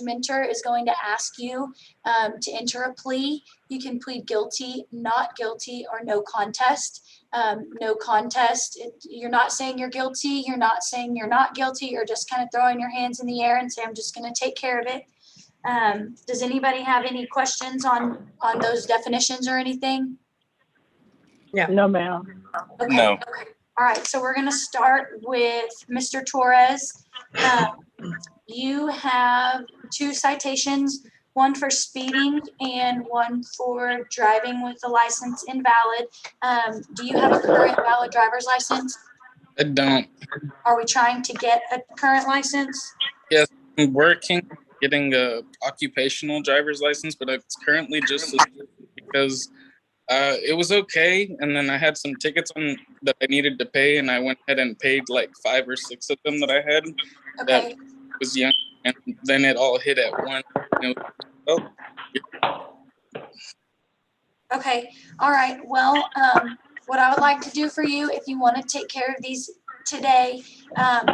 judgmenter is going to ask you to enter a plea. You can plead guilty, not guilty, or no contest. No contest, you're not saying you're guilty, you're not saying you're not guilty, you're just kind of throwing your hands in the air and say, I'm just going to take care of it. Does anybody have any questions on those definitions or anything? Yeah. No, ma'am. Okay. No. Okay. All right. So we're going to start with Mr. Torres. You have 2 citations, one for speeding and one for driving with the license invalid. Do you have a current valid driver's license? I don't. Are we trying to get a current license? Yes, I'm working, getting a occupational driver's license, but it's currently just because it was okay, and then I had some tickets on that I needed to pay, and I went ahead and paid like 5 or 6 of them that I had. Okay. That was young, and then it all hit at once. And it was, Okay. All right. Well, what I would like to do for you, if you want to take care of these today,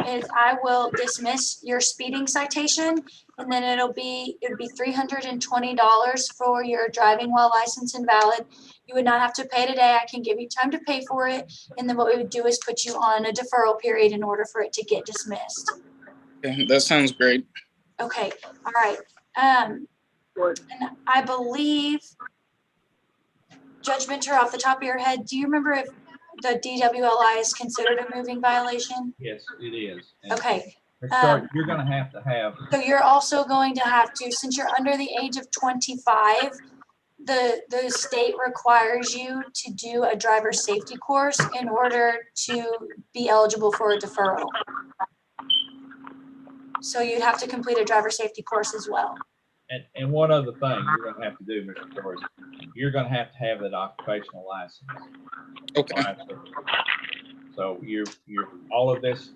is I will dismiss your speeding citation, and then it would be $320 for your driving while license invalid. You would not have to pay today. I can give you time to pay for it, and then what we would do is put you on a deferral period in order for it to get dismissed. okay, that sounds great. Okay. All right. And I believe, Judge Minter, off the top of your head, do you remember if the DWLI is considered a moving violation? Yes, it is. And Okay. you're going to have. So you're also going to have to, since you're under the age of 25, the state requires you to do a driver safety course in order to be eligible for a deferral. So you'd have to complete a driver safety course as well. And one other thing you're going to have to do, Mr. Torres, you're going to have that occupational license. Okay. Right? So you're all of this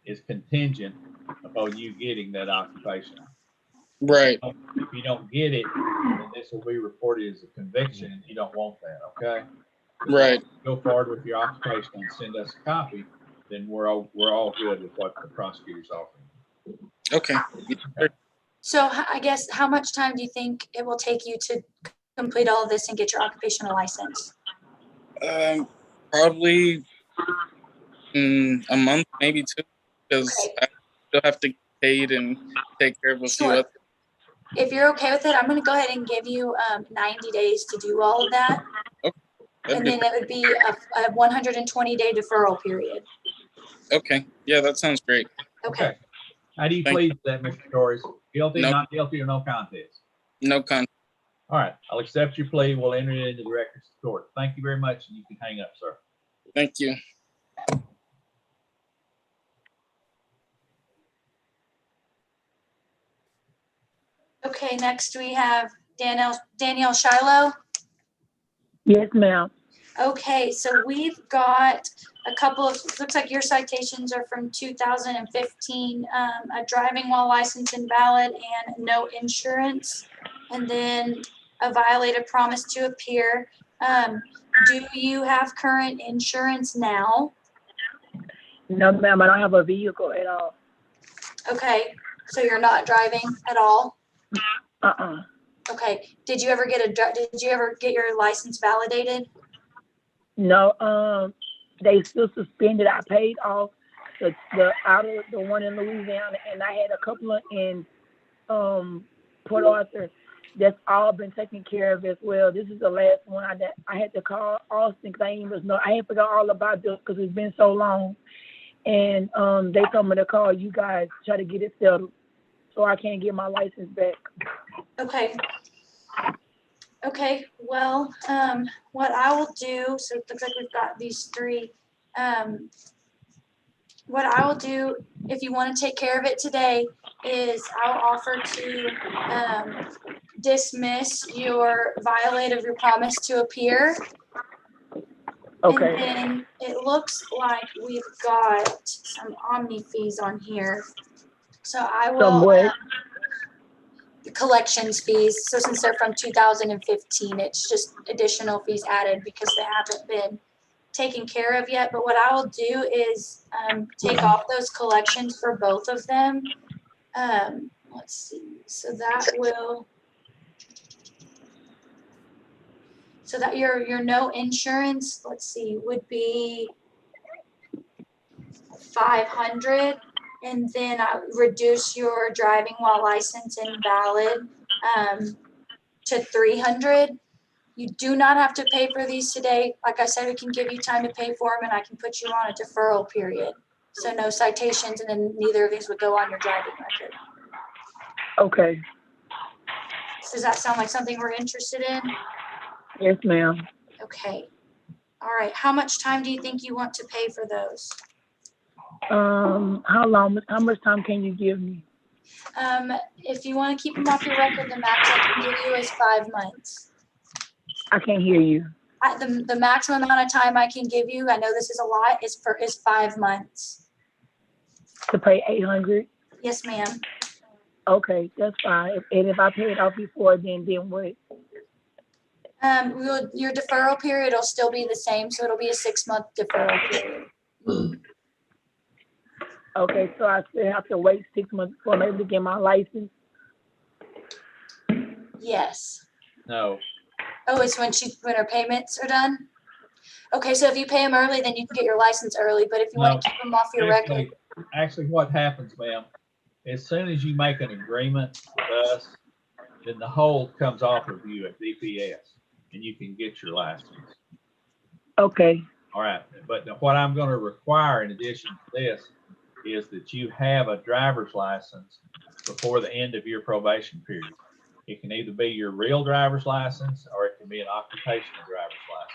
is contingent upon you getting that occupational. Right. If you don't get it, then this will be reported as a conviction, and you don't want that. Okay. Right. Go forward with your occupational and send us a copy. Then we're all good with what the prosecutor's offering. Okay. So I guess how much time do you think it will take you to complete all of this and get your occupational license? Probably a month, maybe 2, because I still have to get paid and take care of a few other. If you're okay with it, I'm going to go ahead and give you 90 days to do all of that. Okay. And then it would be a 120-day deferral period. Okay. Yeah, that sounds great. Okay. How do you plead to that, Mr. Torres? Guilty, No. not guilty, or no contest? No contest. All right, I'll accept your plea. We'll enter it into the records of the court. Thank you very much, and you can hang up, sir. Thank you. Okay, next we have Danielle Shiloh. Yes, ma'am. Okay, so we've got a couple of, looks like your citations are from 2015, a driving while license invalid and no insurance, and then a violated promise to appear. Do you have current insurance now? No, ma'am. I don't have a vehicle at all. Okay, so you're not driving at all? Okay, did you ever get your license validated? No, they still suspended. I paid off the one in Louisiana, and I had a couple in Port Arthur. That's all been taken care of as well. This is the last one I had to call Austin because I ain't forgot all about this because it's been so long. And they told me to call you guys, try to get it settled, so I can't get my license back. Okay. Okay, well, what I will do, so it looks like we've got these 3. What I will do, if you want to take care of it today, is I'll offer to dismiss your violate of your promise to appear. Okay. And then it looks like we've got some omni fees on here. So I will, the collections fees. So since they're from 2015, it's just additional fees added because they haven't been taken care of yet. But what I will do is take off those collections for both of them. Let's see. So that your no insurance, let's see, would be 500, and then I reduce your driving while license invalid to 300. You do not have to pay for these today. Like I said, we can give you time to pay for them, and I can put you on a deferral period. So no citations, and then neither of these would go on your driving record. Okay. Does that sound like something we're interested in? Yes, ma'am. Okay. All right. How much time do you think you want to pay for those? How much time can you give me? If you want to keep them off your record, the max I can give you is 5 months. I can't hear you. The maximum amount of time I can give you, I know this is a lot, is 5 months. To pay 800? Yes, ma'am. Okay, that's fine. And if I pay it off before then what? Your deferral period will still be the same, so it'll be a 6-month deferral period. Okay, so I still have to wait 6 months before I'm able to get my license? Yes. No, Oh, it's when her payments are done? Okay, so if you pay them early, then you can get your license early, but if you want to keep them off your record. Actually, what happens, ma'am, as soon as you make an agreement with us, then the hold comes off of you at DPS, and you can get your license. Okay. All right, but what I'm going to require in addition to this is that you have a driver's license before the end of your probation period. It can either be your real driver's license or it can be an occupational driver's license.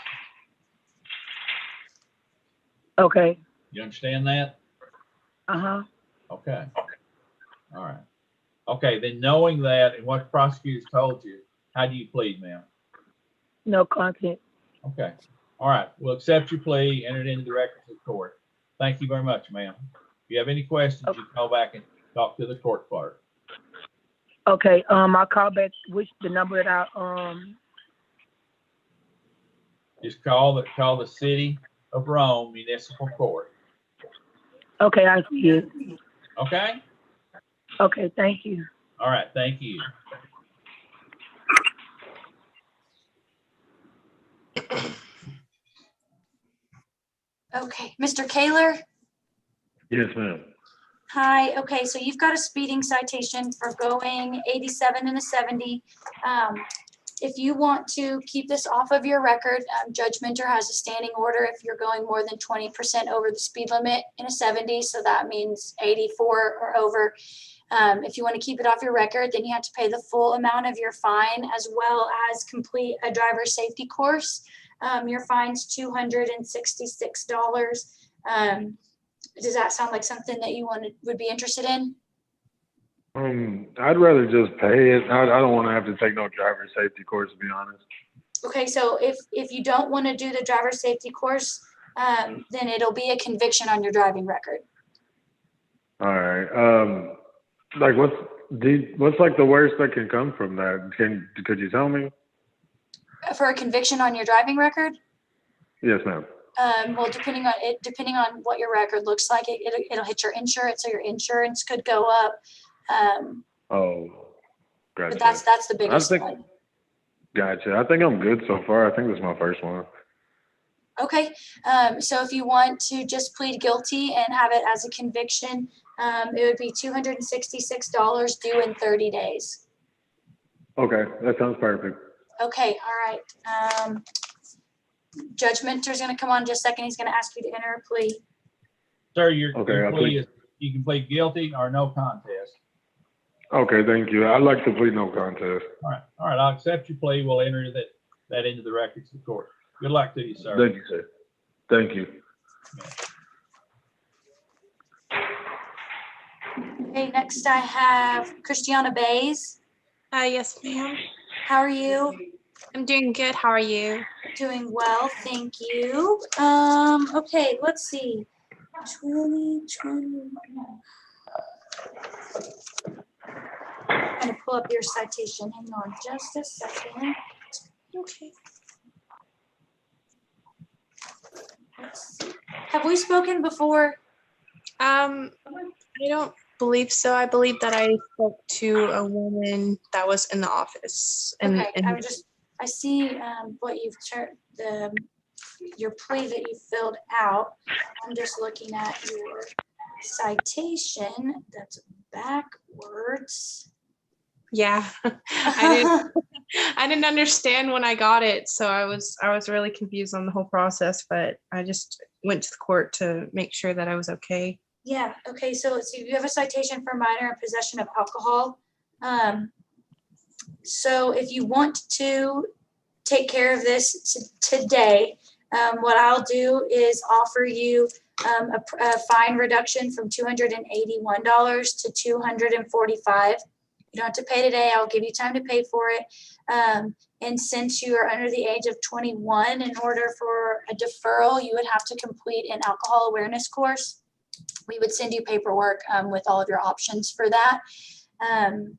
Okay. You understand that? Uh-huh. Okay. All right. Okay, then knowing that and what the prosecutors told you, how do you plead, ma'am? No content. Okay. All right. We'll accept your plea, enter it into the records of the court. Thank you very much, ma'am. If you have any questions, you call back and talk to the court clerk. Okay, I'll call back the number that Just call the city of Rome Municipal Court. okay, I see it. Okay? Okay, thank you. All right, thank you. Okay, Mr. Kaler? Yes, ma'am. Hi, okay, so you've got a speeding citation for going 87 and a 70. If you want to keep this off of your record, Judge Minter has a standing order if you're going more than 20% over the speed limit in a 70, so that means 84 or over. If you want to keep it off your record, then you have to pay the full amount of your fine as well as complete a driver's safety course. Your fine's $266. Does that sound like something that you would be interested in? I'd rather just pay it. I don't want to have to take no driver's safety course, to be honest. Okay, so if you don't want to do the driver's safety course, then it'll be a conviction on your driving record. All right. Like what's like the worst that can come from that? Could you tell me? For a conviction on your driving record? Yes, ma'am. Well, depending on what your record looks like, it'll hit your insurance, so your insurance could go up. Oh, gotcha. But that's the biggest one. Gotcha. I think I'm good so far. I think this is my first one. Okay. So if you want to just plead guilty and have it as a conviction, it would be $266 due in 30 days. Okay, that sounds perfect. Okay. All right. Judge Minter's going to come on in just a second. He's going to ask you to enter a plea. Sir, your plea is you can plead guilty or no contest. Okay, thank you. I'd like to plead no contest. All right. I'll accept your plea. We'll enter that into the records of the court. Good luck to you, sir. Thank you, sir. Thank you. Okay, next I have Christiana Bays. Yes, ma'am. How are you? I'm doing good. How are you? Doing well, thank you. Okay, let's see. 2020. I'm gonna pull up your citation. Hang on just a second. Okay. Let's see. Have we spoken before? I don't believe so. I believe that I spoke to a woman that was in the office. Okay, I see what you've turned, your plea that you filled out. I'm just looking at your citation that's backwards. Yeah, I didn't understand when I got it, so I was really confused on the whole process. But I just went to the court to make sure that I was okay. Yeah, okay, so let's see, you have a citation for minor in possession of alcohol. So if you want to take care of this today, what I'll do is offer you a fine reduction from $281 to $245. You don't have to pay today. I'll give you time to pay for it. And since you are under the age of 21, in order for a deferral, you would have to complete an alcohol awareness course. We would send you paperwork with all of your options for that. And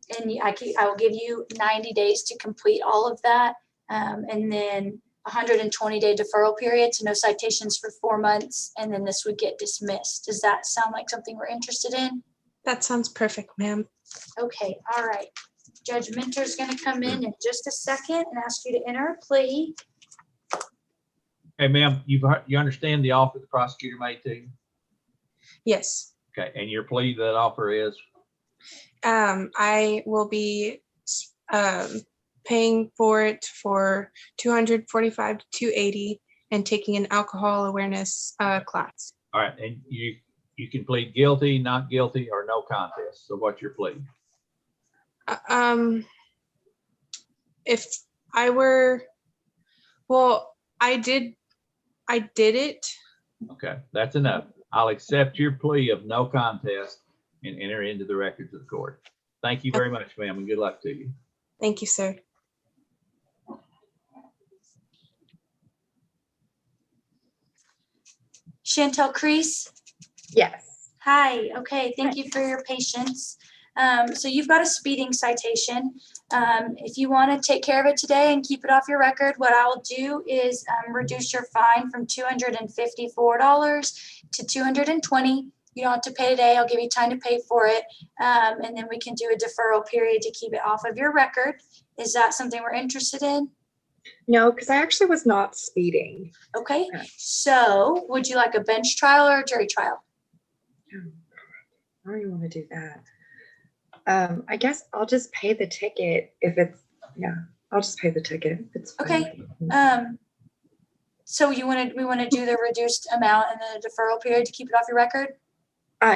I will give you 90 days to complete all of that. And then 120-day deferral period, so no citations for 4 months, and then this would get dismissed. Does that sound like something we're interested in? That sounds perfect, ma'am. Okay, all right. Judge Minter is going to come in just a second and ask you to enter a plea. Hey, ma'am, you understand the offer the prosecutor made to you? Yes. Okay, and your plea to that offer is? I will be paying for it for $245 to $280 and taking an alcohol awareness class. All right, and you can plead guilty, not guilty, or no contest. So what's your plea? If I were, well, I did it. Okay, that's enough. I'll accept your plea of no contest and enter into the records of the court. Thank you very much, ma'am, and good luck to you. Thank you, sir. Chantel Crease. Yes. Hi, okay, thank you for your patience. So you've got a speeding citation. If you want to take care of it today and keep it off your record, what I'll do is reduce your fine from $254 to $220. You don't have to pay today. I'll give you time to pay for it. And then we can do a deferral period to keep it off of your record. Is that something we're interested in? No, because I actually was not speeding. Okay, so would you like a bench trial or a jury trial? I don't even want to do that. I guess I'll just pay the ticket if it's, yeah, I'll just pay the ticket. It's fine. Okay. So we want to do the reduced amount and the deferral period to keep it off your record?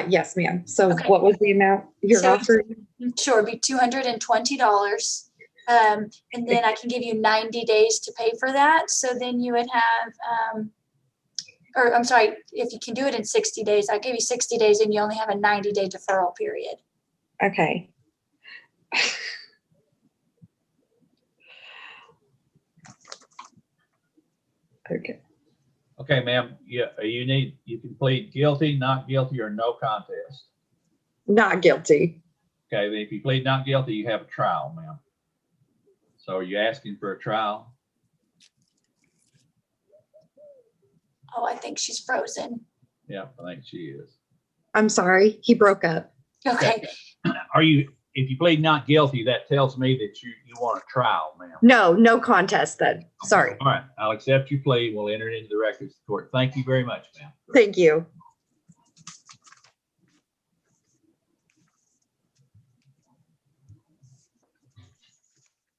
Yes, ma'am. So Okay. what was the amount you're So- offering? Sure, it'd be $220. And then I can give you 90 days to pay for that. So then you would have, or I'm sorry, if you can do it in 60 days, I'll give you 60 days and you only have a 90-day deferral period. Okay. Okay. Okay, ma'am, you can plead guilty, not guilty, or no contest. Not guilty. Okay, then if you plead not guilty, you have a trial, ma'am. So are you asking for a trial? Oh, I think she's frozen. Yeah, I think she is. I'm sorry. He broke up. Okay, If you plead not guilty, that tells me that you want a trial, ma'am. No contest then. Sorry. All right, I'll accept your plea. We'll enter it into the records of the court. Thank you very much, ma'am. Thank you.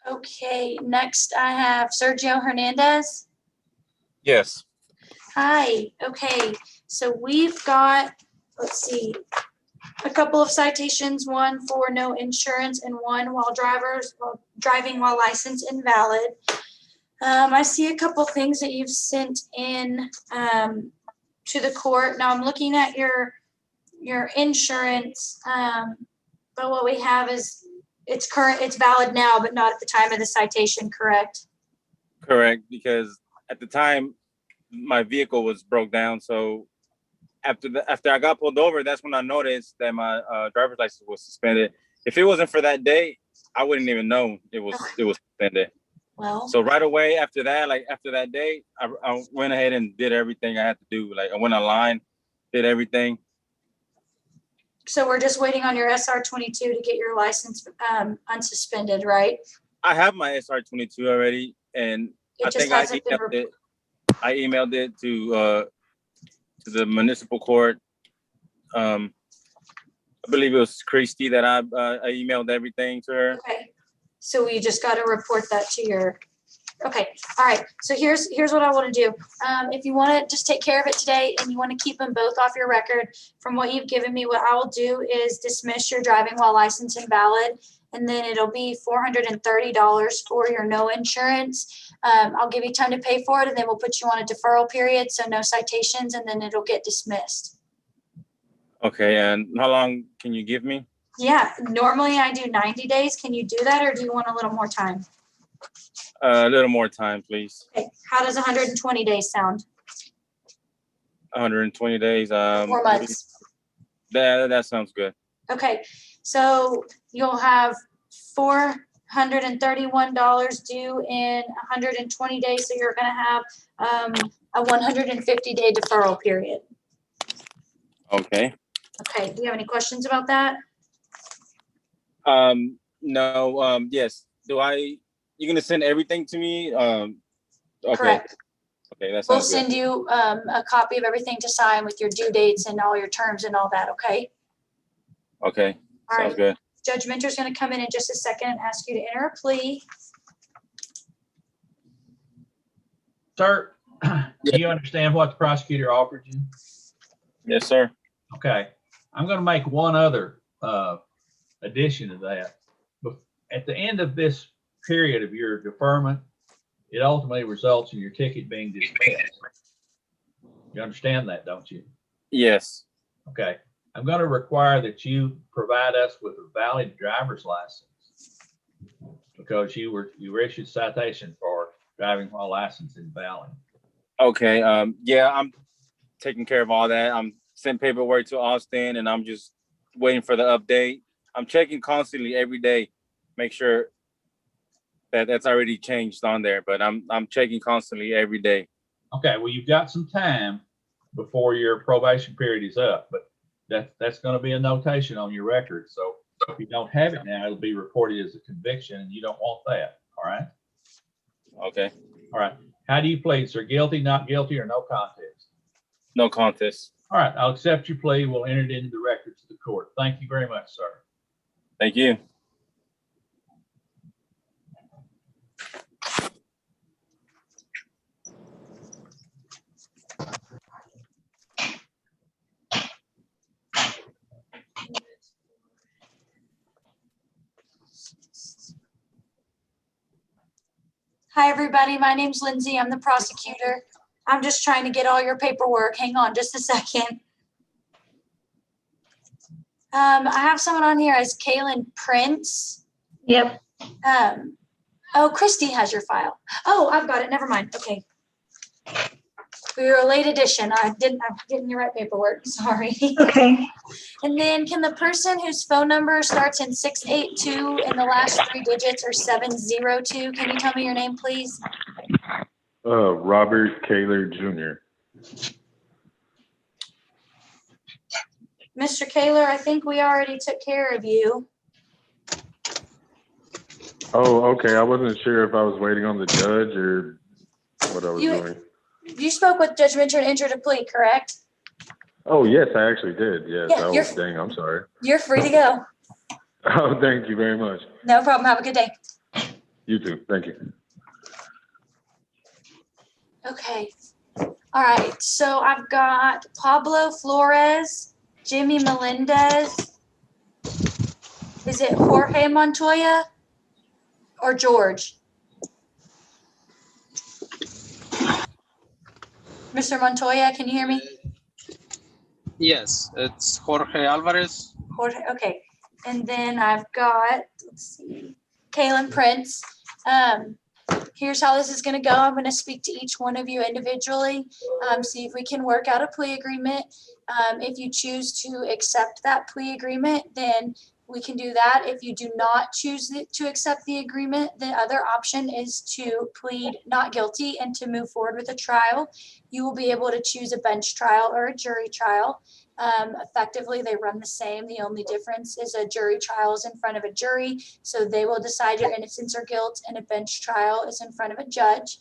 okay, next I have Sergio Hernandez. Yes. Hi, okay, so we've got, let's see, a couple of citations, one for no insurance and one while driving while license invalid. I see a couple things that you've sent in to the court. Now I'm looking at your insurance, but what we have is it's valid now, but not at the time of the citation, correct? Correct, because at the time my vehicle was broke down. So after I got pulled over, that's when I noticed that my driver's license was suspended. If it wasn't for that day, I wouldn't even know it was suspended. Well, So right away after that day, I went ahead and did everything I had to do. Like I went online, did everything. So we're just waiting on your SR-22 to get your license unsuspended, right? I have my SR-22 already, and It I just think I hasn't been. emailed it. I emailed it to the municipal court. I believe it was Christy that I emailed everything to her. Okay, so we just got to report that to your, okay, all right. So here's what I want to do. If you want to just take care of it today and you want to keep them both off your record, from what you've given me, what I will do is dismiss your driving while license invalid, and then it'll be $430 for your no insurance. I'll give you time to pay for it, and then we'll put you on a deferral period, so no citations, and then it'll get dismissed. Okay, and how long can you give me? Yeah, normally I do 90 days. Can you do that, or do you want a little more time? A little more time, please. Okay, how does 120 days sound? 120 days. 4 months. That sounds good. Okay, so you'll have $431 due in 120 days, so you're gonna have a 150-day deferral period. Okay. Okay, do you have any questions about that? No. Yes. You're gonna send everything to me? Okay. Correct. Okay, that We'll sounds good. send you a copy of everything to sign with your due dates and all your terms and all that, okay? Okay. All Sounds right. good. Judge Minter's gonna come in just a second and ask you to enter a plea. Sir, do you understand what the prosecutor offered you? Yes, sir. Okay, I'm gonna make one other addition to that. At the end of this period of your deferment, it ultimately results in your ticket being dismissed. You understand that, don't you? Yes. Okay, I'm gonna require that you provide us with a valid driver's license because you were issued citation for driving while license invalid. Okay. Yeah, I'm taking care of all that. I'm sending paperwork to Austin, and I'm just waiting for the update. I'm checking constantly every day, make sure that that's already changed on there. But I'm checking constantly every day. Okay, well, you've got some time before your probation period is up, but that's going to be a notation on your record. So if you don't have it now, it'll be reported as a conviction, and you don't want that. All right. Okay. All right. How do you plead, sir? Guilty, not guilty, or no contest? No contest. All right. I'll accept your plea. We'll enter it into the records of the court. Thank you very much, sir. Thank you. Hi, everybody. My name's Lindsay. I'm the prosecutor. I'm just trying to get all your paperwork. Hang on just a second. I have someone on here as Kaylin Prince. Yep. Oh, Christy has your file. Oh, I've got it. Never mind. Okay. For your late edition. I'm getting your right paperwork. Sorry. Okay. And then can the person whose phone number starts in 682 and the last 3 digits are 702, can you tell me your name, please? Robert Kaler Jr. Mr. Kaler, I think we already took care of you. Oh, okay. I wasn't sure if I was waiting on the judge or what I was doing. You spoke with Judge Minter and entered a plea, correct? Oh, yes, I actually did. Yes. Yeah, Dang, I'm sorry. You're free to go. Oh, thank you very much. No problem. Have a good day. You too. Thank you. Okay. All right. So I've got Pablo Flores, Jimmy Melendez. Is it Jorge Montoya or George? Mr. Montoya, can you hear me? Yes, it's Jorge Alvarez. Jorge, okay. And then I've got, let's see, Kaylin Prince. Here's how this is going to go. I'm going to speak to each one of you individually, see if we can work out a plea agreement. If you choose to accept that plea agreement, then we can do that. If you do not choose to accept the agreement, the other option is to plead not guilty and to move forward with a trial. You will be able to choose a bench trial or a jury trial. Effectively, they run the same. The only difference is a jury trial is in front of a jury, so they will decide your innocence or guilt, and a bench trial is in front of a judge.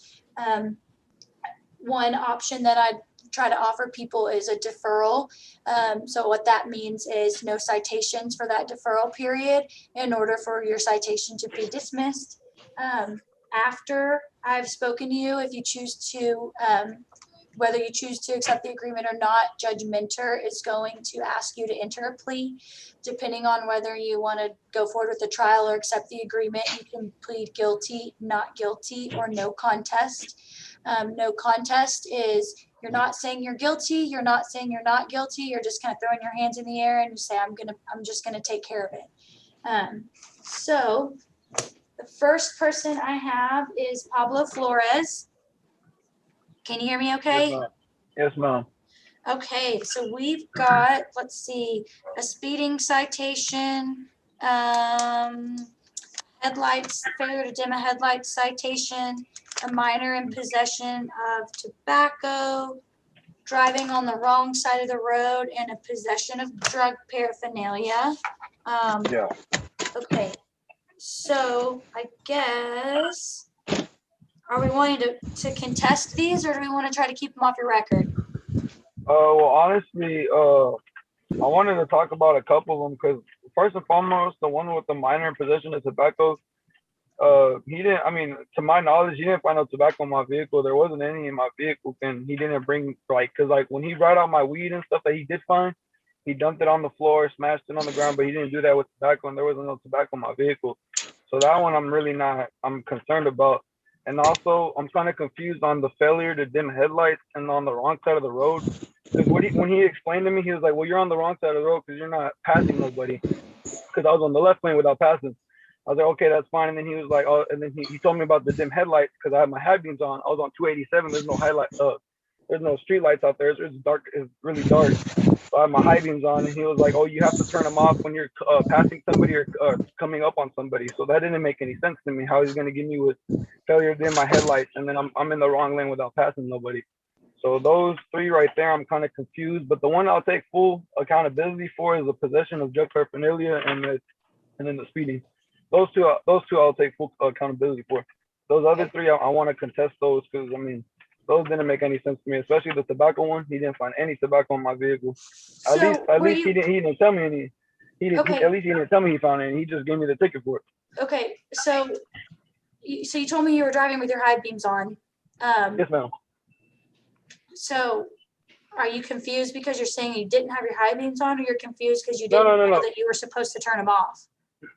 One option that I try to offer people is a deferral. So what that means is no citations for that deferral period in order for your citation to be dismissed. After I've spoken to you, if you choose to, whether you choose to accept the agreement or not, Judge Minter is going to ask you to enter a plea. Depending on whether you want to go forward with the trial or accept the agreement, you can plead guilty, not guilty, or no contest. No contest is you're not saying you're guilty, you're not saying you're not guilty, you're just kind of throwing your hands in the air and you say, I'm just gonna take care of it. So the first person I have is Pablo Flores. Can you hear me okay? Yes, ma'am. Okay, so we've got, let's see, a speeding citation, headlights, failure to dim a headlight citation, a minor in possession of tobacco, driving on the wrong side of the road, and a possession of drug paraphernalia. Yeah. Okay, so I guess, are we wanting to contest these, or do we want to try to keep them off your record? Well, honestly, I wanted to talk about a couple of them because first and foremost, the one with the minor possession of tobacco, he didn't. I mean, to my knowledge, he didn't find no tobacco in my vehicle. There wasn't any in my vehicle, and he didn't bring cause when he brought out my weed and stuff that he did find, he dumped it on the floor, smashed it on the ground, but he didn't do that with tobacco, and there wasn't no tobacco in my vehicle. So that one I'm concerned about. And also, I'm kind of confused on the failure to dim headlights and on the wrong side of the road. Because when he explained to me, he was like, well, you're on the wrong side of the road because you're not passing nobody. Because I was on the left lane without passing. I was like, okay, that's fine. And then he was like, oh, and then he told me about the dim headlights because I had my high beams on. I was on 287. There's no there's no street lights out there. It's dark. It's really dark. So I had my high beams on, and he was like, oh, you have to turn them off when you're passing somebody or coming up on somebody. So that didn't make any sense to me. How he's gonna give me with failure to dim my headlights, and then I'm in the wrong lane without passing nobody. So those three right there, I'm kind of confused. But the one I'll take full accountability for is the possession of drug paraphernalia and then the speeding. Those two I'll take full accountability for. Those other three, I want to contest those because I mean, those didn't make any sense to me. Especially the tobacco one. He didn't find any tobacco in my vehicle. At least he didn't tell me any. At least he didn't tell me he found any. He just gave me the ticket for it. Okay, so you told me you were driving with your high beams on. Yes, ma'am. So are you confused because you're saying you didn't have your high beams on, or you're confused because you didn't know that you were supposed to turn them off?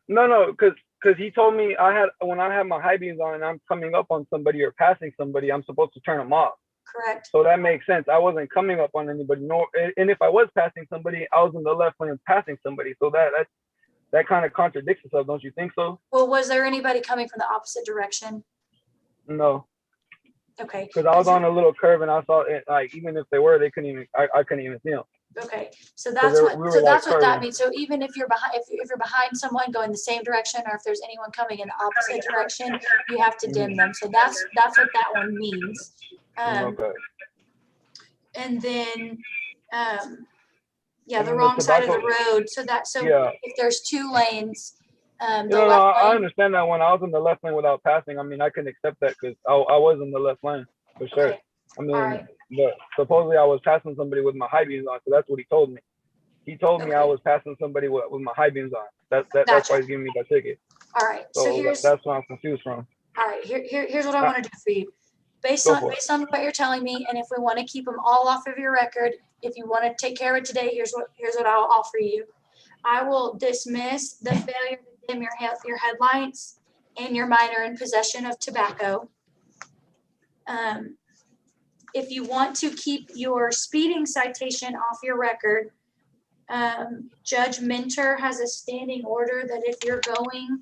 No, because he told me when I have my high beams on and I'm coming up on somebody or passing somebody, I'm supposed to turn them off. Correct. So that makes sense. I wasn't coming up on anybody, and if I was passing somebody, I was in the left lane passing somebody. So that kind of contradicts itself, don't you think so? Well, was there anybody coming from the opposite direction? No. Okay. Because I was on a little curve and I saw it, like even if they were, they couldn't even. I couldn't even see them. Okay, so that's what that means. So even if you're behind, if you're behind someone going the same direction, or if there's anyone coming in the opposite direction, you have to dim them. So that's what that one means. Okay. And then, the wrong side of the road. So if there's two lanes, I understand that when I was in the left lane without passing, I mean, I can accept that because I was in the left lane for sure. Okay. I mean, but supposedly I was passing somebody with my high beams on, so that's what he told me. He told me I was passing somebody with my high beams on. That's why he's giving me that ticket. All right. So that's what I'm confused from. All right. Here's what I want to do for you. Based on what you're telling me, and if we want to keep them all off of your record, if you want to take care of it today, here's what I'll offer you. I will dismiss the failure to dim your headlights and your minor in possession of tobacco. If you want to keep your speeding citation off your record, Judge Minter has a standing order that if you're going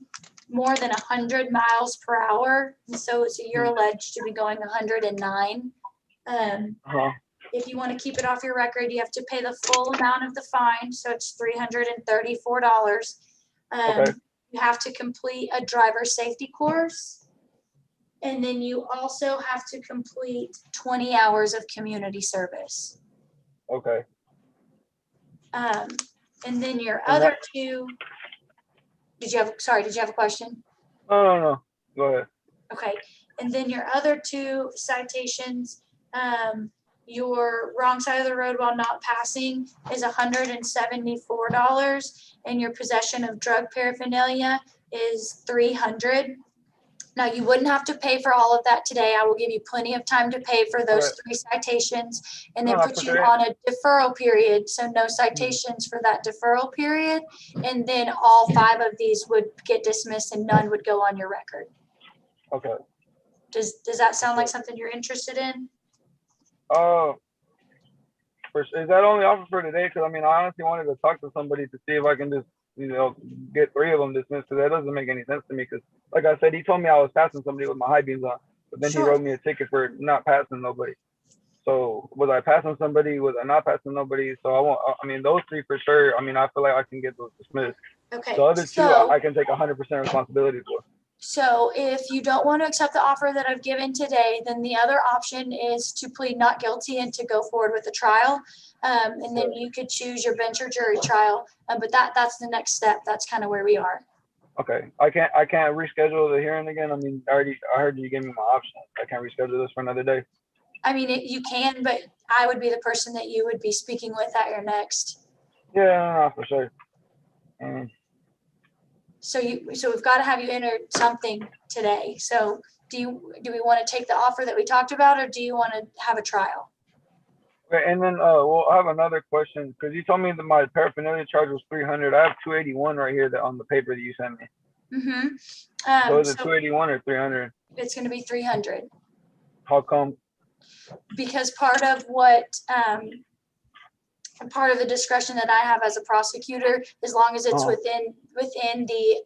more than 100 miles per hour, so you're alleged to be going 109. If you want to keep it off your record, you have to pay the full amount of the fine, so it's $334. You have to complete a driver safety course. And then you also have to complete 20 hours of community service. Okay. And then your And other that- two, did you have a question? No. Go ahead. Okay, and then your other two citations, your wrong side of the road while not passing is $174, and your possession of drug paraphernalia is $300. Now, you wouldn't have to pay for all of that today. I will give you plenty of time to pay for those Okay. 3 citations and then No, put for you sure. on a deferral period. So no citations for that deferral period. And then all 5 of these would get dismissed and none would go on your record. Okay. Does that sound like something you're interested in? Is that only offer for today? Because I mean, I honestly wanted to talk to somebody to see if I can just, get 3 of them dismissed. Because that doesn't make any sense to me. Because, like I said, he told me I was passing somebody with my high beams on, but then Sure. he wrote me a ticket for not passing nobody. So was I passing somebody? Was I not passing nobody? So I mean, those 3 for sure. I mean, I feel like I can get those dismissed. Okay. The other 2, So, I can take 100% responsibility for. so if you don't want to accept the offer that I've given today, then the other option is to plead not guilty and to go forward with the trial. And then you could choose your bench or jury trial. But that's the next step. That's kind of where we are. Okay, I can't reschedule the hearing again. I mean, I heard you gave me my option. I can't reschedule this for another day. I mean, you can, but I would be the person that you would be speaking with at your next. Yeah, no, for sure. So we've got to have you enter something today. So do we want to take the offer that we talked about, or do you want to have a trial? Okay, and then well, I have another question because you told me that my paraphernalia charge was 300. I have 281 right here that on the paper that you sent me. Mm-hmm. So is it 281 or 300? It's going to be 300. How come? Because part of the discretion that I have as a prosecutor, as long as it's within the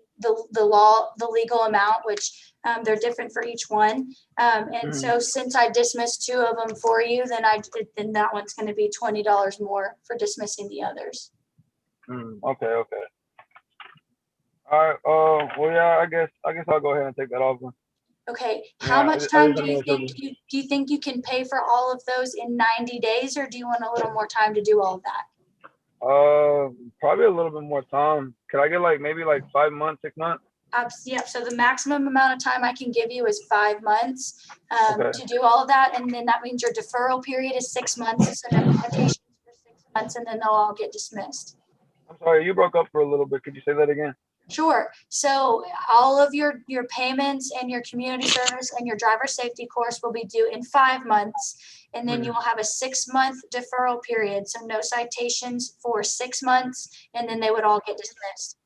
law, the legal amount, which they're different for each one. And so since I dismissed 2 of them for you, then that one's going to be $20 more for dismissing the others. Okay. All right. Well, yeah. I guess I'll go ahead and take that off. Okay. How much time do you think you can pay for all of those in 90 days, or do you want a little more time to do all of that? Probably a little bit more time. Could I get maybe 5 months, 6 months? Yep. So the maximum amount of time I can give you is 5 months Okay. to do all of that, and then that means your deferral period is 6 months. So no citations for 6 months, and then they'll all get dismissed. I'm sorry, you broke up for a little bit. Could you say that again? Sure. So all of your payments and your community service and your driver safety course will be due in 5 months. And then you will have a 6-month deferral period. So no citations for 6 months, and then they would all get dismissed.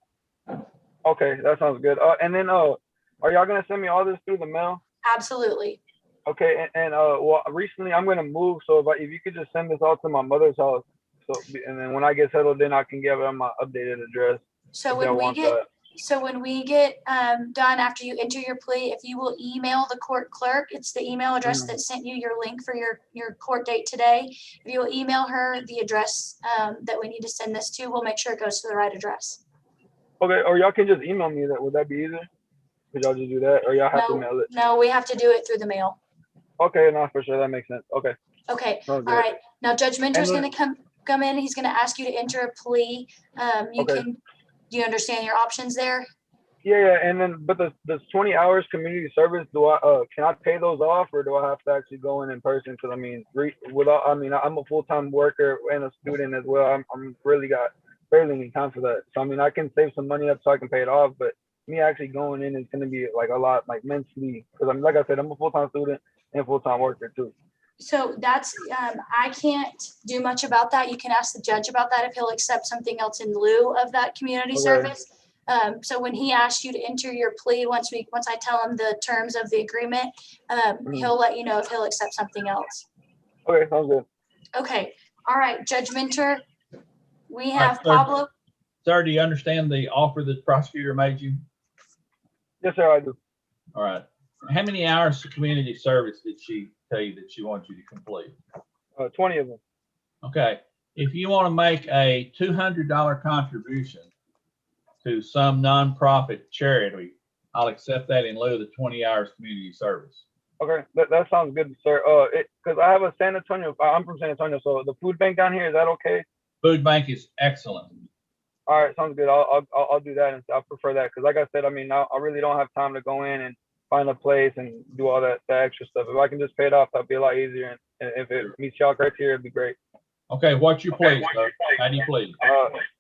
Okay, that sounds good. And then are y'all gonna send me all this through the mail? Absolutely. Okay, and well, recently I'm gonna move, so if you could just send this all to my mother's house, and then when I get settled in, I can give her my updated address. So when we get done after you enter your plea, if you will email the court clerk, it's the email address that sent you your link for your court date today. If you will email her the address that we need to send this to, we'll make sure it goes to the right address. Okay, or y'all can just email me that. Would that be easier? Could y'all just do that, or y'all have to mail it? No, we have to do it through the mail. Okay, no, for sure, that makes sense. Okay. Okay. All right. Now Judge Minter's going to come in. He's going to ask you to enter a plea. Do you understand your options there? Yeah, and then but the 20 hours community service, can I pay those off, or do I have to actually go in person? Because I mean, I'm a full-time worker and a student as well. I'm really got barely any time for that. So I mean, I can save some money up so I can pay it off, but me actually going in is going to be a lot mentally, because I'm like I said, I'm a full-time student and full-time worker too. So that's I can't do much about that. You can ask the judge about that if he'll accept something else in lieu of that community service. So when he asks you to enter your plea, once I tell him the terms of the agreement, he'll let you know if he'll accept something else. Okay, sounds good. Okay. All right, Judge Minter, we have All right, Pablo. Sir, do you understand the offer that the prosecutor made you? Yes, sir, I do. All right. How many hours of community service did she tell you that she wants you to complete? 20 of them. Okay. If you want to make a $200 contribution to some nonprofit charity, I'll accept that in lieu of the 20 hours community service. Okay, that sounds good, sir. Because I have I'm from San Antonio, so the food bank down here, is that okay? Food bank is excellent. All right, sounds good. I'll do that, and I prefer that because, like I said, I mean, I really don't have time to go in and find a place and do all that extra stuff. If I can just pay it off, that'd be a lot easier. And if it meets y'all criteria, it'd be great. Okay, what's your plea, sir? How do you plead?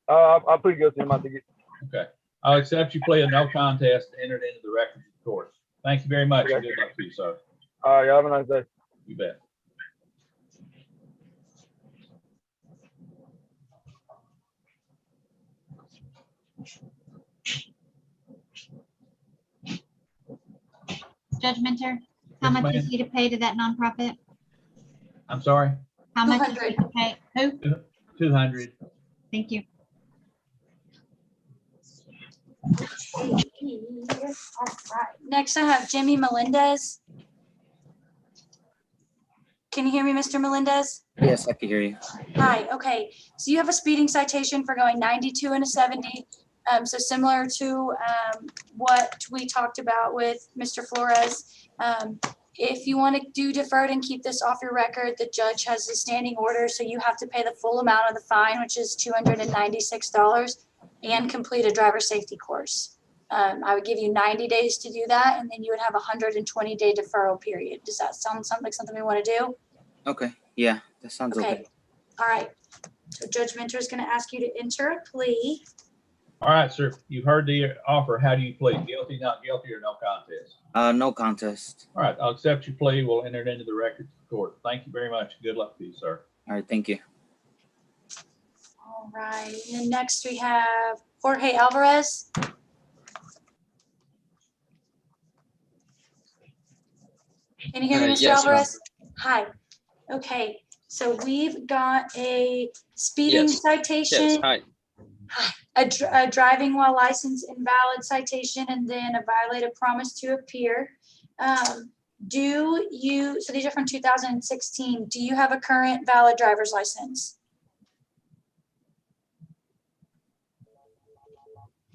I'll plead guilty to my ticket. Okay, I'll accept your plea of no contest entered into the records of the court. Thank you very much. Okay. And good luck to you, sir. All right, y'all have a nice day. You bet. Judge Minter, how Yes, much ma'am. is he to pay to that nonprofit? I'm sorry. How much is he to pay? Who? 200. Thank you. All right. Next, I have Jimmy Melendez. Can you hear me, Mr. Melendez? Yes, I can hear you. Hi, okay. So you have a speeding citation for going 92 and a 70. So similar to what we talked about with Mr. Flores. If you want to do deferred and keep this off your record, the judge has a standing order, so you have to pay the full amount of the fine, which is $296, and complete a driver safety course. I would give you 90 days to do that, and then you would have a 120-day deferral period. Does that sound like something we want to do? Okay. Yeah, that sounds okay. All right. So Judge Minter is going to ask you to enter a plea. All right, sir. You've heard the offer. How do you plead? Guilty, not guilty, or no contest? No contest. All right, I'll accept your plea. We'll enter it into the records of the court. Thank you very much. Good luck to you, sir. All right, thank you. All right. And then next we have Jorge Alvarez. Can you hear me, Mr. Yes, ma'am. Alvarez? Hi. Okay. So we've got a speeding Yes. citation. Yes, hi. A driving while license invalid citation, and then a violated promise to appear. So these are from 2016. Do you have a current valid driver's license?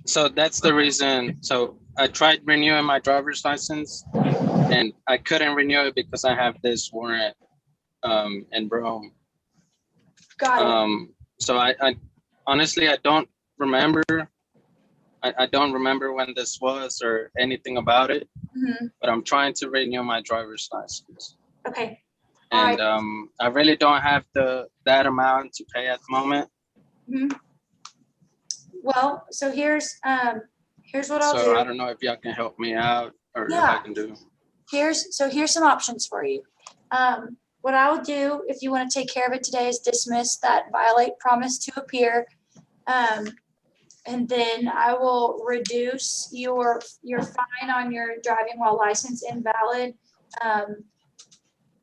So that's the reason. So I tried renewing my driver's license and I couldn't renew it because I have this warrant in Rome. Got it. So I honestly, I don't remember. I don't remember when this was or anything about it, but I'm trying to renew my driver's license. Okay. All And right. I really don't have that amount to pay at the moment. Well, so here's what I'll do. So I don't know if y'all can help me out or if I can do. Here's some options for you. What I will do, if you want to take care of it today, is dismiss that violate promise to appear. And then I will reduce your fine on your driving while license invalid.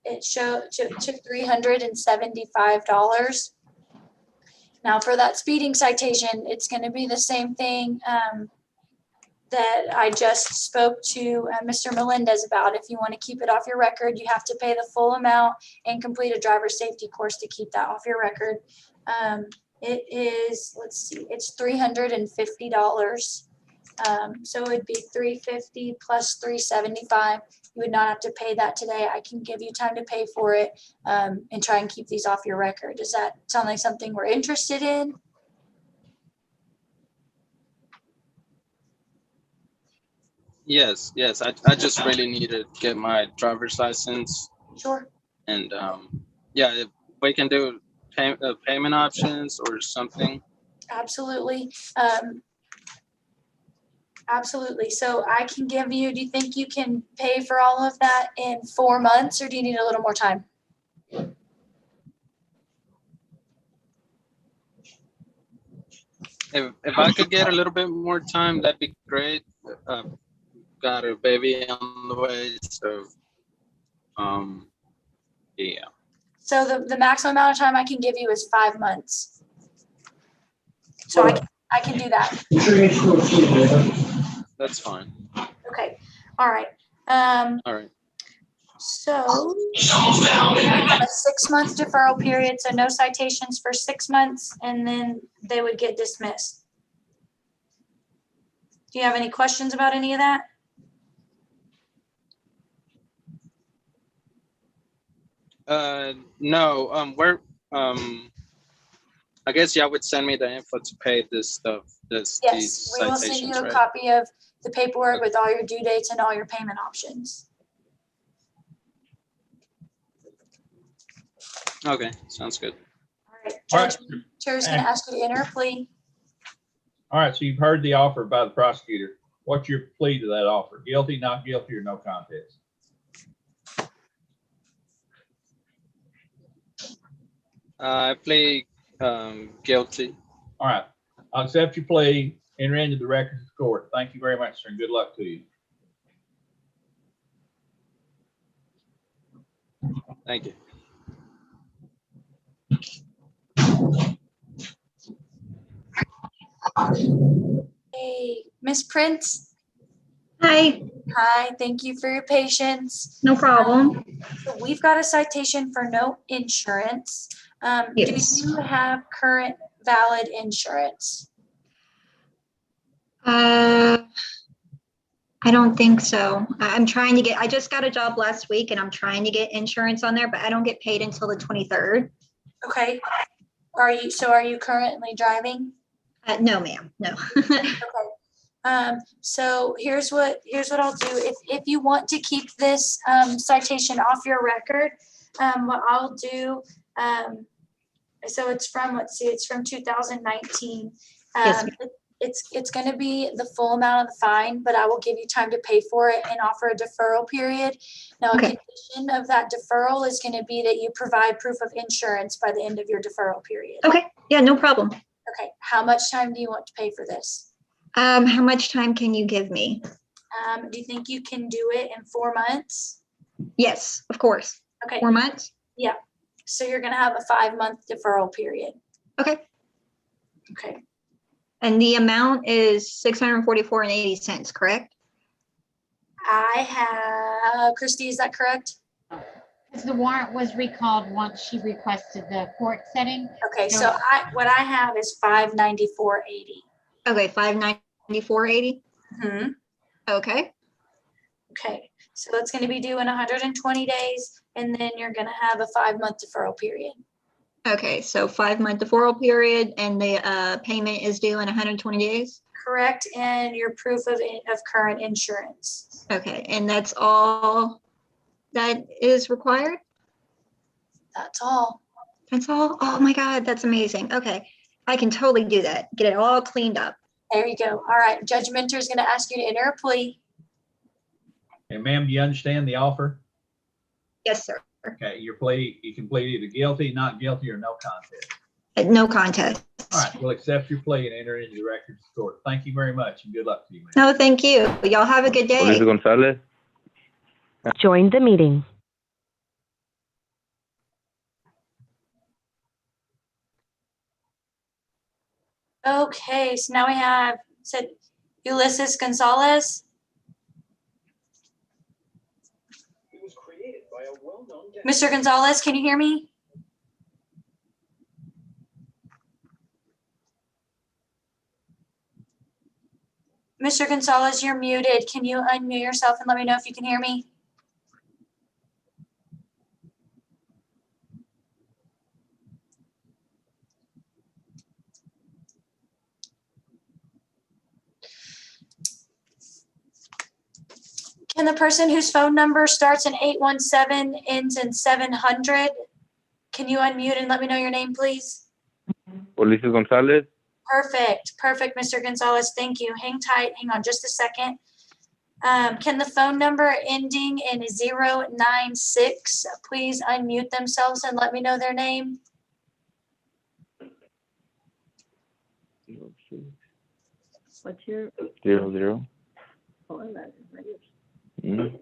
It showed to $375. Now for that speeding citation, it's going to be the same thing that I just spoke to Mr. Melendez about. If you want to keep it off your record, you have to pay the full amount and complete a driver safety course to keep that off your record. It is, let's see, it's $350. So it'd be $350 plus $375. You would not have to pay that today. I can give you time to pay for it and try and keep these off your record. Does that sound like something we're interested in? Yes. I just really need to get my driver's license. Sure. And yeah, if we can do payment options or something. Absolutely. Absolutely. So I can give you, do you think you can pay for all of that in 4 months, or do you need a little more time? If I could get a little bit more time, that'd be great. Got a baby on the way, so yeah. So the maximum amount of time I can give you is 5 months. So I can do that. That's fine. Okay. All right. All right. So we have a 6-month deferral period, so no citations for 6 months, and then they would get dismissed. Do you have any questions about any of that? No. I guess y'all would send me the info to pay this stuff, these Yes, we will send you citations, a right? copy of the paperwork with all your due dates and all your payment options. Okay, sounds good. All right, All right. Judge Chair's gonna ask you to enter a plea. All right, so you've heard the offer by the prosecutor. What's your plea to that offer? Guilty, not guilty, or no contest? I plead guilty. All right, I'll accept your plea, enter into the records of the court. Thank you very much, sir, and good luck to you. Thank you. Hey, Miss Prince. Hi, Hi, thank you for your patience. no problem. So we've got a citation for no insurance. Yes. Do you have current valid insurance? I don't think so. I'm trying to get, I just got a job last week and I'm trying to get insurance on there, but I don't get paid until the 23rd. Okay. Are you currently driving? No, ma'am, no. Okay. So here's what I'll do. If you want to keep this citation off your record, what I'll do, so it's from, let's see, it's from 2019. Yes, It's going to be the full amount of the fine, but I will give you time to pay for it and offer a deferral period. Now, a Okay. condition of that deferral is going to be that you provide proof of insurance by the end of your deferral period. Okay, yeah, no problem. Okay. How much time do you want to pay for this? How much time can you give me? Do you think you can do it in 4 months? Yes, of course. Okay. 4 months? Yeah. So you're going to have a 5-month deferral period. Okay. Okay. And the amount is $644.80, correct? I have, Christy, is that correct? Because the warrant was recalled once she requested the court setting. Okay, so what I have is $594.80. Okay, $594.80. Mm-hmm. Okay. Okay, so that's going to be due in 120 days, and then you're going to have a 5-month deferral period. Okay, so 5-month deferral period, and the payment is due in 120 days? Correct, and your proof of current insurance. Okay, and that's all that is required? That's all. That's all? Oh my God, that's amazing. Okay, I can totally do that. Get it all cleaned up. There you go. All right, Judge Minter is going to ask you to enter a plea. And ma'am, do you understand the offer? Yes, sir. Okay, your plea, you can plead either guilty, not guilty, or no contest. No contest. All right, we'll accept your plea and enter into the records of the court. Thank you very much, and good luck to you, ma'am. No, thank you. Y'all have a good day. Police Gonzalez. Joined the meeting. Okay, so now we have Ulysses Gonzalez. Mr. Gonzalez, can you hear me? Mr. Gonzalez, you're muted. Can you unmute yourself and let me know if you can hear me? Can the person whose phone number starts in 817, ends in 700, can you unmute and let me know your name, please? Police Gonzalez. Perfect, Mr. Gonzalez, thank you. Hang tight, hang on just a second. Can the phone number ending in 096 please unmute themselves and let me know their name? What's your? 00. Oh, I got it right here. Mm.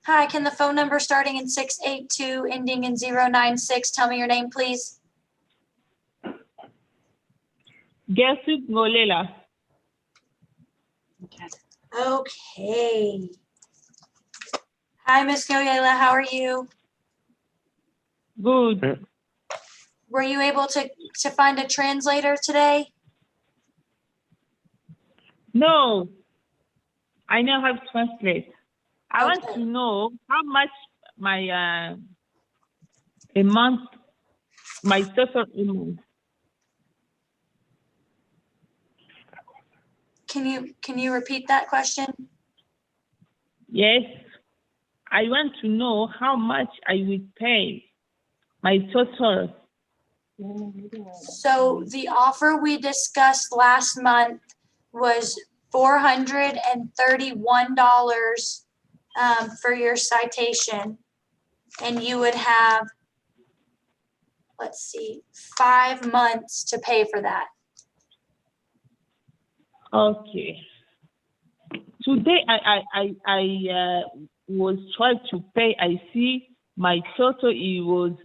Hi, can the phone number starting in 682 ending in 096 tell me your name, please? Jessup Golela. Okay. Hi, Miss Goyela, how are you? Good. Were you able to find a translator today? No, I now have translate. I want Okay. to know how much my amount, my total amount. Can you repeat that question? Yes, I want to know how much I will pay, my total. So the offer we discussed last month was $431 for your citation. And you would have, let's see, 5 months to pay for that. Okay. Today I was trying to pay. I see my total it was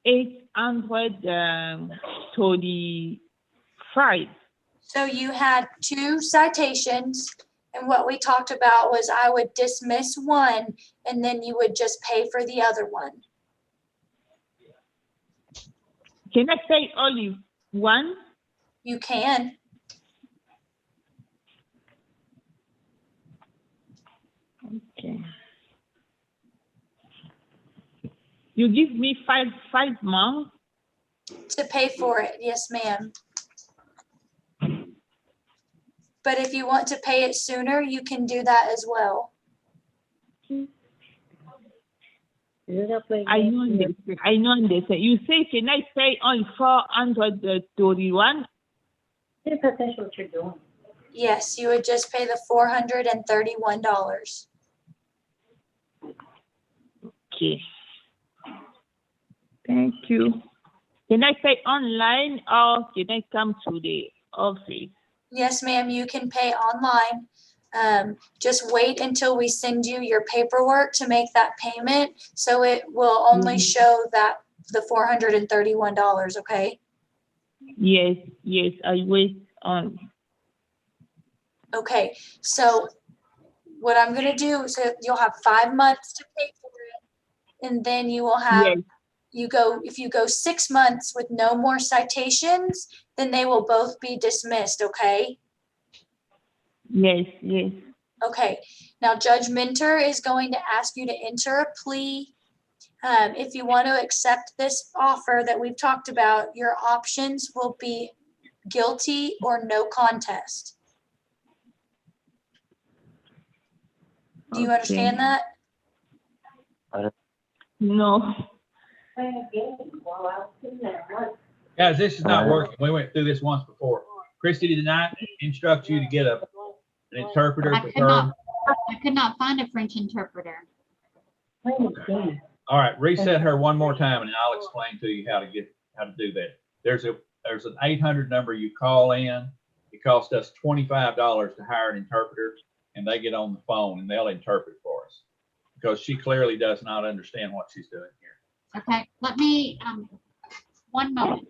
835. So you had 2 citations, and what we talked about was I would dismiss one, and then you would just pay for the other one. Can I pay only one? You can. Okay. You give me five months. To pay for it, yes, ma'am. But if you want to pay it sooner, you can do that as well. I know this. You say, can I pay on 431? That's what you're doing. Yes, you would just pay the $431. Okay. Thank you. Can I pay online or can I come to the office? Yes, ma'am, you can pay online. Just wait until we send you your paperwork to make that payment. So it will only show that the $431, okay? Yes, I wait on. Okay, so what I'm gonna do, so you'll have 5 months to pay for it. And then you will have, if you go 6 months with no more citations, then they will both be dismissed, okay? Yes. Okay, now Judge Minter is going to ask you to enter a plea. If you want to accept this offer that we've talked about, your options will be guilty or no contest. Do you understand that? No. Guys, this is not working. We went through this once before. Christy, did not instruct you to get an interpreter for her? I could not find a French interpreter. Okay. All right, reset her one more time, and I'll explain to you how to do that. There's an 800 number you call in. It costs us $25 to hire an interpreter, and they get on the phone and they'll interpret for us because she clearly does not understand what she's doing here. Okay, let me, one moment.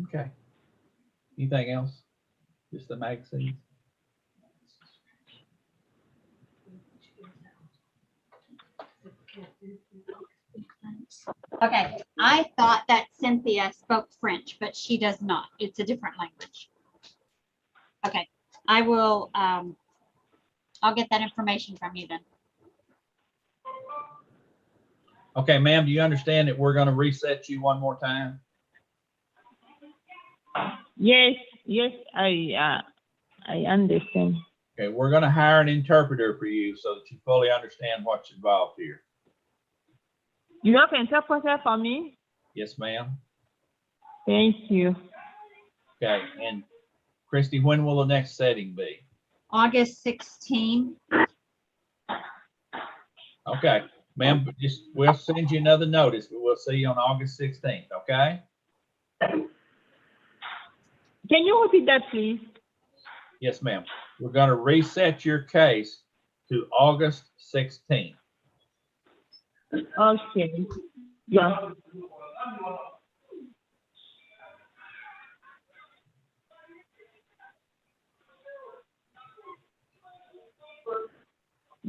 Okay. Anything else? Just the magazine? Okay, I thought that Cynthia spoke French, but she does not. It's a different language. Okay, I will, I'll get that information from you then. Okay, ma'am, do you understand that we're going to reset you one more time? Yes, I understand. Okay, we're going to hire an interpreter for you so that you fully understand what's involved here. You have an interpreter for me? Yes, ma'am. Thank you. Okay, and Christy, when will the next setting be? August 16. Okay, ma'am, we'll send you another notice, but we'll see you on August 16th, okay? Can you repeat that, please? Yes, ma'am. We're going to reset your case to August 16th. Okay. Yeah.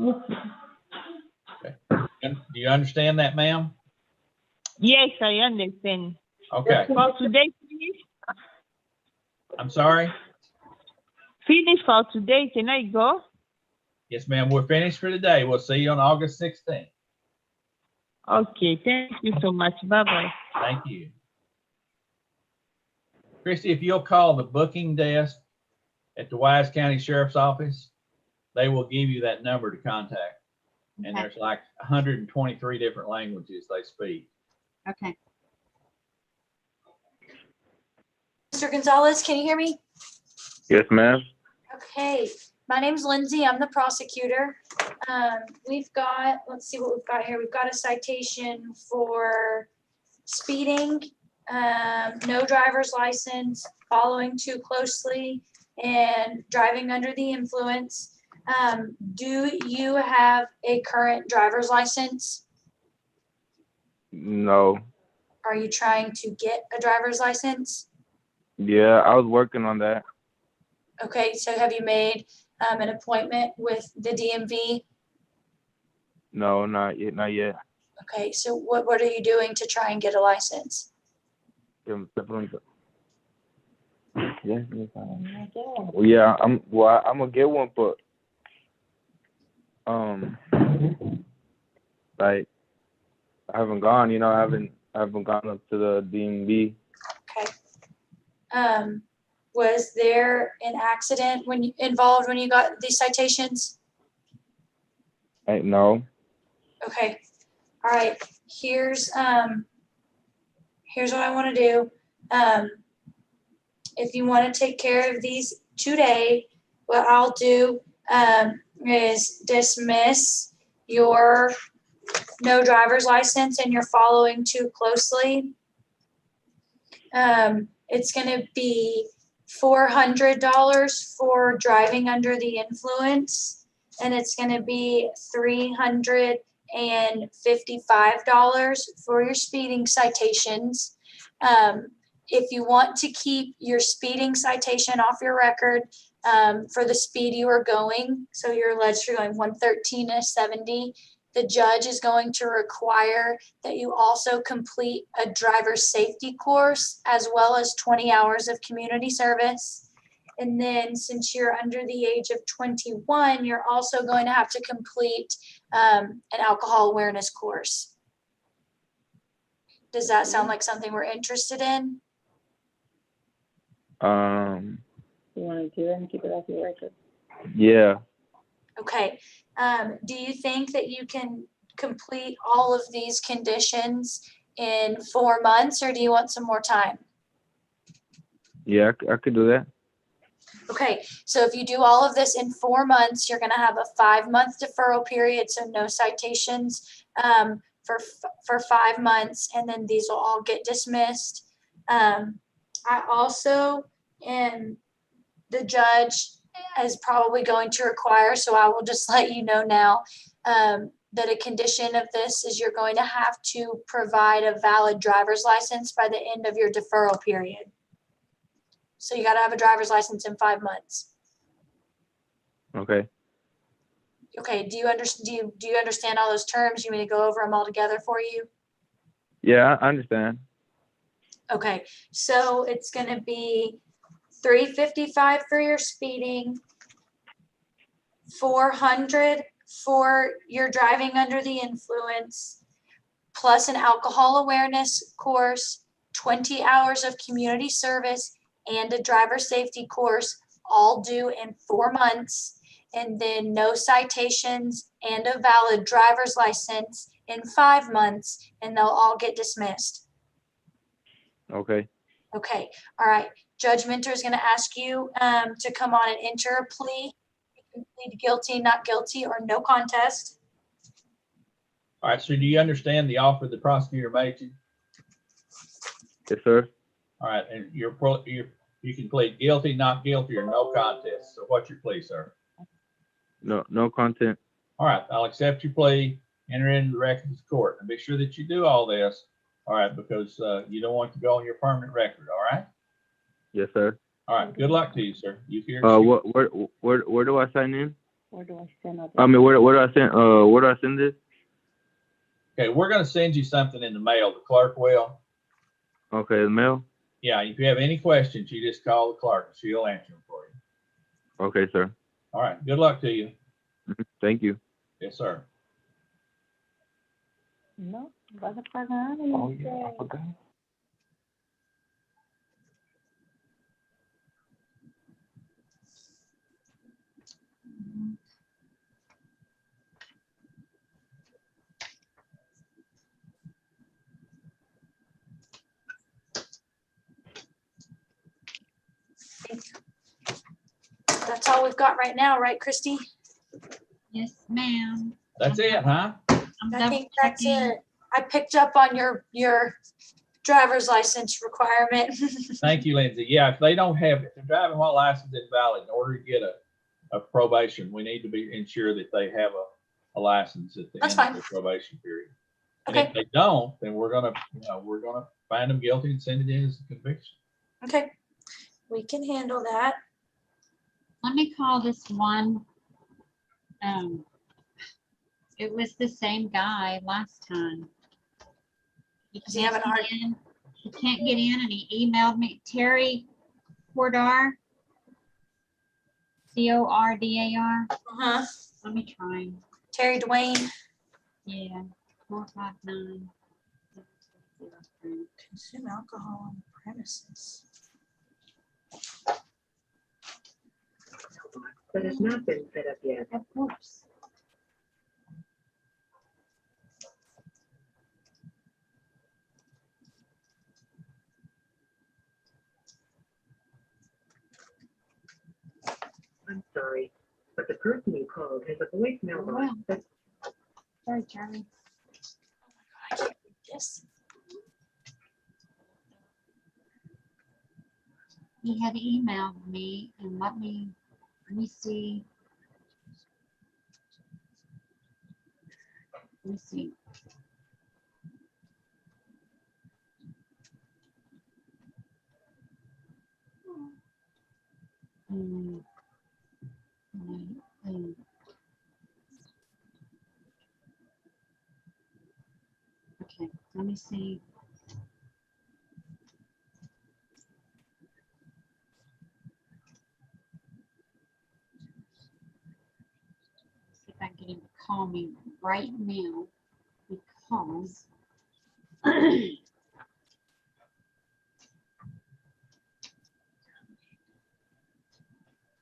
Okay. Do you understand that, ma'am? Yes, I understand. Okay. For today, finish? I'm sorry? Finish for today. Can I go? Yes, ma'am. We're finished for today. We'll see you on August 16th. Okay, thank you so much. Bye-bye. Thank you. Christy, if you'll call the booking desk at the Wise County Sheriff's Office, they will give you that number to contact. And Okay. there's like 123 different languages they speak. Okay. Mr. Gonzalez, can you hear me? Yes, ma'am. Okay, my name's Lindsay. I'm the prosecutor. We've got, let's see what we've got here. We've got a citation for speeding, no driver's license, following too closely, and driving under the influence. Do you have a current driver's license? No. Are you trying to get a driver's license? Yeah, I was working on that. Okay, so have you made an appointment with the DMV? No, not yet. Not yet. Okay, so what are you doing to try and get a license? Yeah, well, yeah, I'm gonna get one, but like I haven't gone. You know, I haven't gone up to the DMV. Okay. Was there an accident involved when you got these citations? No. Okay. All right. Here's what I want to do. If you want to take care of these today, what I'll do is dismiss your no driver's license and you're following too closely. It's going to be $400 for driving under the influence, and it's going to be $355 for your speeding citations. If you want to keep your speeding citation off your record for the speed you are going, so you're alleged you're going 113 and a 70, the judge is going to require that you also complete a driver safety course as well as 20 hours of community service. And then since you're under the age of 21, you're also going to have to complete an alcohol awareness course. Does that sound like something we're interested in? You want to do it and keep it off your record? Yeah. Okay. Do you think that you can complete all of these conditions in 4 months, or do you want some more time? Yeah, I could do that. Okay, so if you do all of this in 4 months, you're going to have a 5-month deferral period, so no citations for 5 months, and then these will all get dismissed. I also, and the judge is probably going to require, so I will just let you know now, that a condition of this is you're going to have to provide a valid driver's license by the end of your deferral period. So you got to have a driver's license in 5 months. Okay. Okay. Do you understand all those terms? You want me to go over them all together for you? Yeah, I understand. Okay. So it's going to be $355 for your speeding, $400 for your driving under the influence, plus an alcohol awareness course, 20 hours of community service, and a driver safety course, all due in 4 months, and then no citations and a valid driver's license in 5 months, and they'll all get dismissed. Okay. Okay, all right. Judge Minter is going to ask you to come on and enter a plea. You can plead guilty, not guilty, or no contest. All right, so do you understand the offer the prosecutor made you? Yes, sir. All right, and you can plead guilty, not guilty, or no contest. So what's your plea, sir? No content. All right, I'll accept your plea, enter into the records of the court, and be sure that you do all this, all right, because you don't want to go on your permanent record, all right? Yes, sir. All right, good luck to you, sir. You hear? Where do I sign in? Where do I send it? I mean, where do I send? Where do I send this? Okay, we're gonna send you something in the mail. The clerk will. Okay, the mail. Yeah, if you have any questions, you just call the clerk. She'll answer them for you. Okay, sir. All right. Good luck to you. Thank you. Yes, sir. No, vas a pagar. Oh, yeah, I forgot. That's all we've got right now, right, Christy? Yes, ma'am. That's it, huh? I think that's it. I picked up on your driver's license requirement. Thank you, Lindsay. Yeah, if they don't have, if their driving while license is valid, in order to get a probation, we need to be ensure that they have a license at the That's end fine. of the probation period. And Okay. if they don't, then we're gonna find them guilty and send it in as a conviction. Okay, we can handle that. Let me call this one. It was the same guy last time. Does he have an hard? He can't get in, and he emailed me. Terry Cordar. Cordar. Uh-huh. Let me try him. Terry Dwayne. Yeah. 459. Consume alcohol on the premises. That has not been set up yet. Of course. I'm sorry, but the person you called has a voicemail box. That's Sorry, Charlie. I can't read this. He had emailed me and let me see. Let me see. Okay, let me see. See if I can get him to call me right now because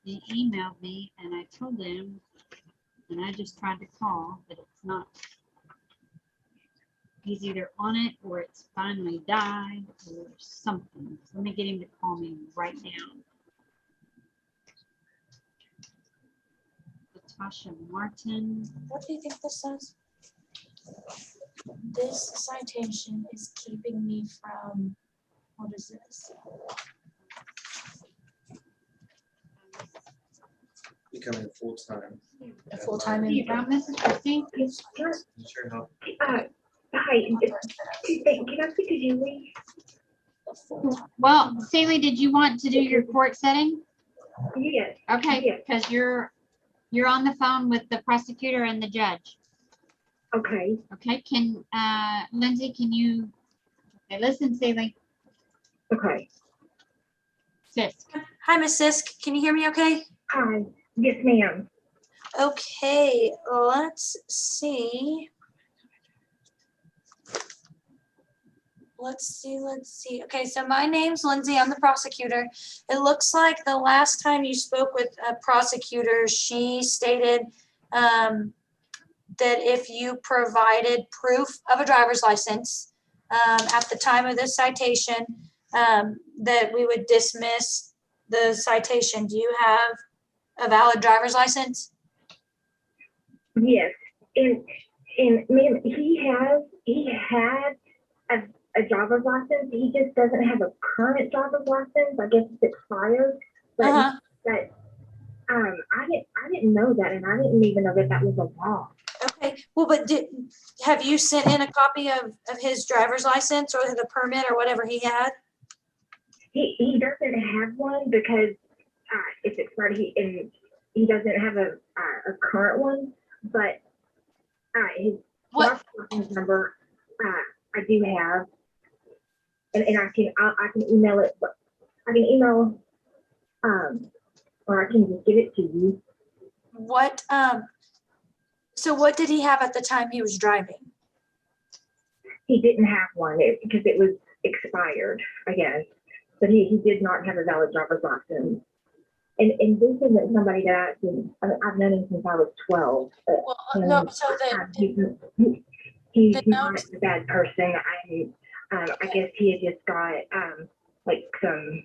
he emailed me and I told him, and I just tried to call, but it's not. He's either on it or it's finally died or something. So let me get him to call me right now. Natasha Martin. What do you think this says? This citation is keeping me from, what is this? Becoming full-time. A full-time You found Mrs. Christie? Sure help. hi. Can I speak to Julie? Well, Saley, did you want to do your court setting? Yes. Okay, because you're on the phone with the prosecutor and the judge. Okay. Okay, can Lindsay, can you listen, Saley? Okay. Sisk. Hi, Miss Sisk. Can you hear me okay? Hi. Yes, ma'am. Okay, let's see. Let's see. Okay, so my name's Lindsay. I'm the prosecutor. It looks like the last time you spoke with a prosecutor, she stated that if you provided proof of a driver's license at the time of this citation, that we would dismiss the citation. Do you have a valid driver's license? Yes. And ma'am, he had a driver's license. He just doesn't have a current driver's license. I guess it's expired. But I didn't know that, and I didn't even know that was a law. Okay. Well, but have you sent in a copy of his driver's license or the permit or whatever he had? He doesn't have one because it's expired. He doesn't have a a current one, but his driver's license number I do have, and I can email it. But I can email, or I can just give it to you. What so what did he have at the time he was driving? He didn't have one because it was expired, I guess. But he did not have a valid driver's license. And this isn't somebody that I've known him since I was 12. Well, no, so he's not a bad person. I guess he had just got like some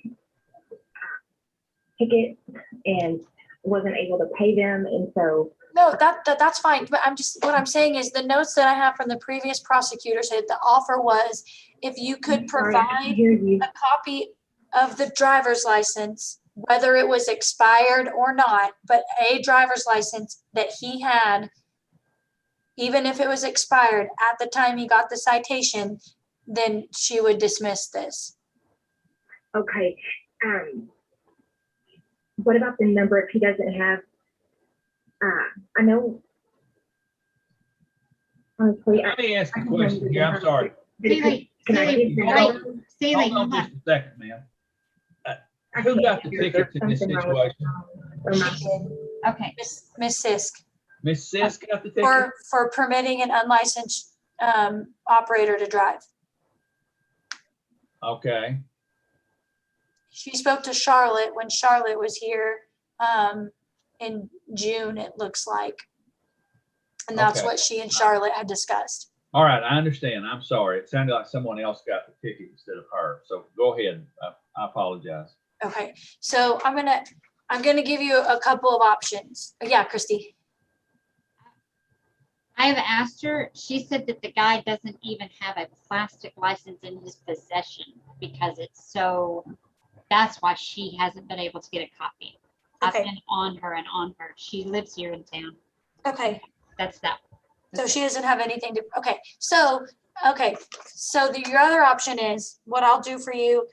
tickets and wasn't able to pay them, and so. No, that's fine. But what I'm saying is the notes that I have from the previous prosecutor said the offer was if you could provide a copy of the driver's license, whether it was expired or not, but a driver's license that he had, even if it was expired at the time he got the citation, then she would dismiss this. Okay. What about the number if he doesn't have? I know. Honestly, let me ask a question here. I'm sorry. Seeley, Hold on hold just a second, ma'am. Who got the tickets in this situation? Okay. Miss Sisk. Miss Sisk got the ticket? For permitting an unlicensed operator to drive. Okay. She spoke to Charlotte when Charlotte was here in June, it looks like. And that's Okay. what she and Charlotte had discussed. All right, I understand. I'm sorry. It sounded like someone else got the ticket instead of her. So go ahead. I apologize. Okay, so I'm gonna give you a couple of options. Yeah, Christy. I have asked her, she said that the guy doesn't even have a plastic license in his possession because it's so, that's why she hasn't been able to get a copy. Okay. I've been on her and on her. She lives here in town. Okay. That's that. So she doesn't have anything to, okay, so your other option is, what I'll do for you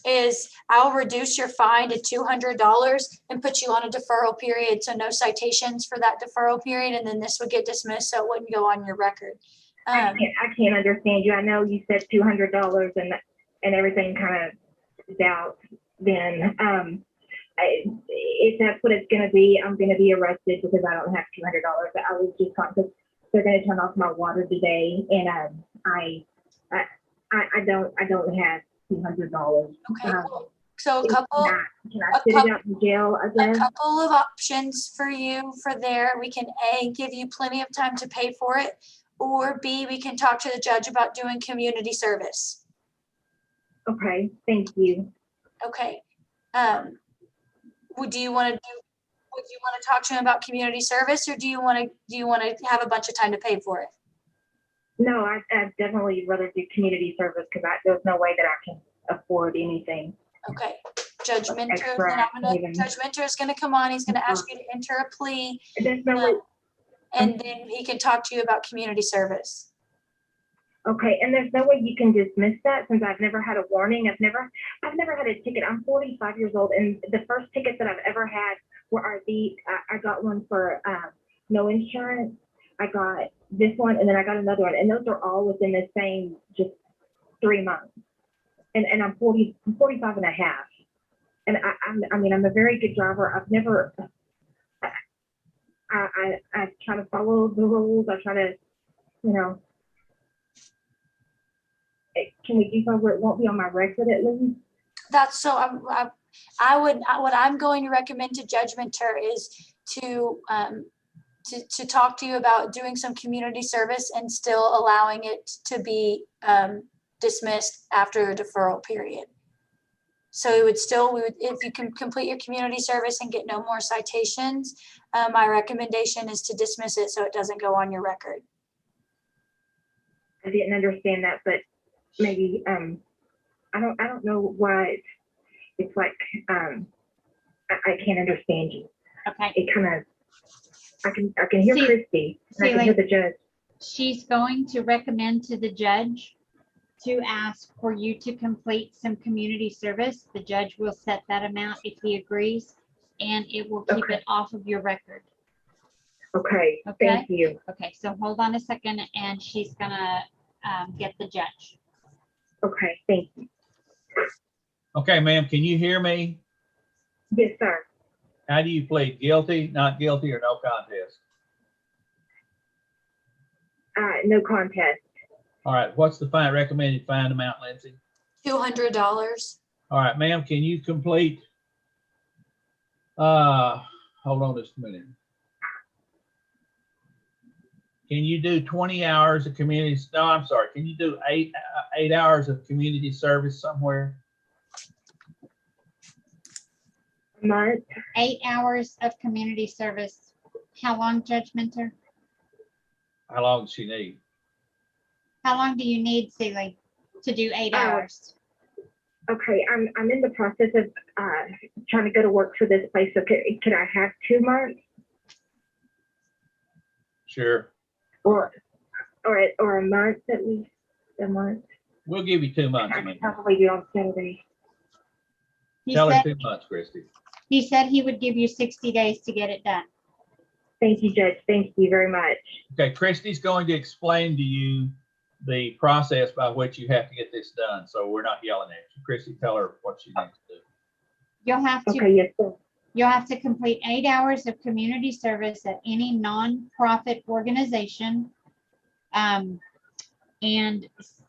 is I'll reduce your fine to $200 and put you on a deferral period, so no citations for that deferral period, and then this would get dismissed, so it wouldn't go on your record. I can't understand you. I know you said $200 and everything kind of doubt. Then if that's what it's going to be, I'm going to be arrested because I don't have $200. I was just because they're going to turn off my water today, and I don't have $200. Okay. So a couple. Can I sit it out in jail again? A couple of options for you for there. We can A, give you plenty of time to pay for it, or B, we can talk to the judge about doing community service. Okay, thank you. Okay. Would you want to talk to him about community service, or do you want to have a bunch of time to pay for it? No, I'd definitely rather do community service because there's no way that I can afford anything. Okay. Judge Minter, Judge Minter is going to come on. He's going to ask you to enter a plea, There's no way. and then he can talk to you about community service. Okay, and there's no way you can dismiss that since I've never had a warning. I've never had a ticket. I'm 45 years old, and the first tickets that I've ever had were I got one for no insurance. I got this one, and then I got another one, and those are all within the same just 3 months. And I'm 45 and a half, and I'm a very good driver. I've never. I try to follow the rules. I try to, Can we do something where it won't be on my record at least? That's so. What I'm going to recommend to Judge Minter is to talk to you about doing some community service and still allowing it to be dismissed after a deferral period. So if you can complete your community service and get no more citations, my recommendation is to dismiss it so it doesn't go on your record. I didn't understand that, but maybe I don't know why it's like I can't understand you. Okay. It kind of I can hear Christy and I can hear the judge. She's going to recommend to the judge to ask for you to complete some community service. The judge will set that amount if he agrees, and it will keep Okay. it off of your record. Okay, Okay. thank you. Okay, so hold on a second, and she's gonna get the judge. Okay, thank you. Okay, ma'am, can you hear me? Yes, sir. How do you plead? Guilty, not guilty, or no contest? No contest. All right, what's the recommended fine amount, Lindsay? $200. All right, ma'am, can you complete, hold on just a minute. Can you do 20 hours of community, no, I'm sorry, can you do eight hours of community service somewhere? A month. 8 hours of community service. How long, Judge Minter? How long does she need? Uh, How long do you need, Celie, to do 8 hours? Okay, I'm in the process of trying to go to work for this place. So could I have 2 months Sure, or a month at least? A month. we'll give you 2 months, I ma'am. could probably do on Saturday. He Tell her said, 2 months, Christy. he said he would give you 60 days to get it done. Thank you, Judge. Thank you very much. Okay, Christy's going to explain to you the process by which you have to get this done, so we're not yelling at you. Christy, tell her what she needs to do. You'll have to. Okay, yes, sir. You'll have to complete 8 hours of community service at any nonprofit organization. And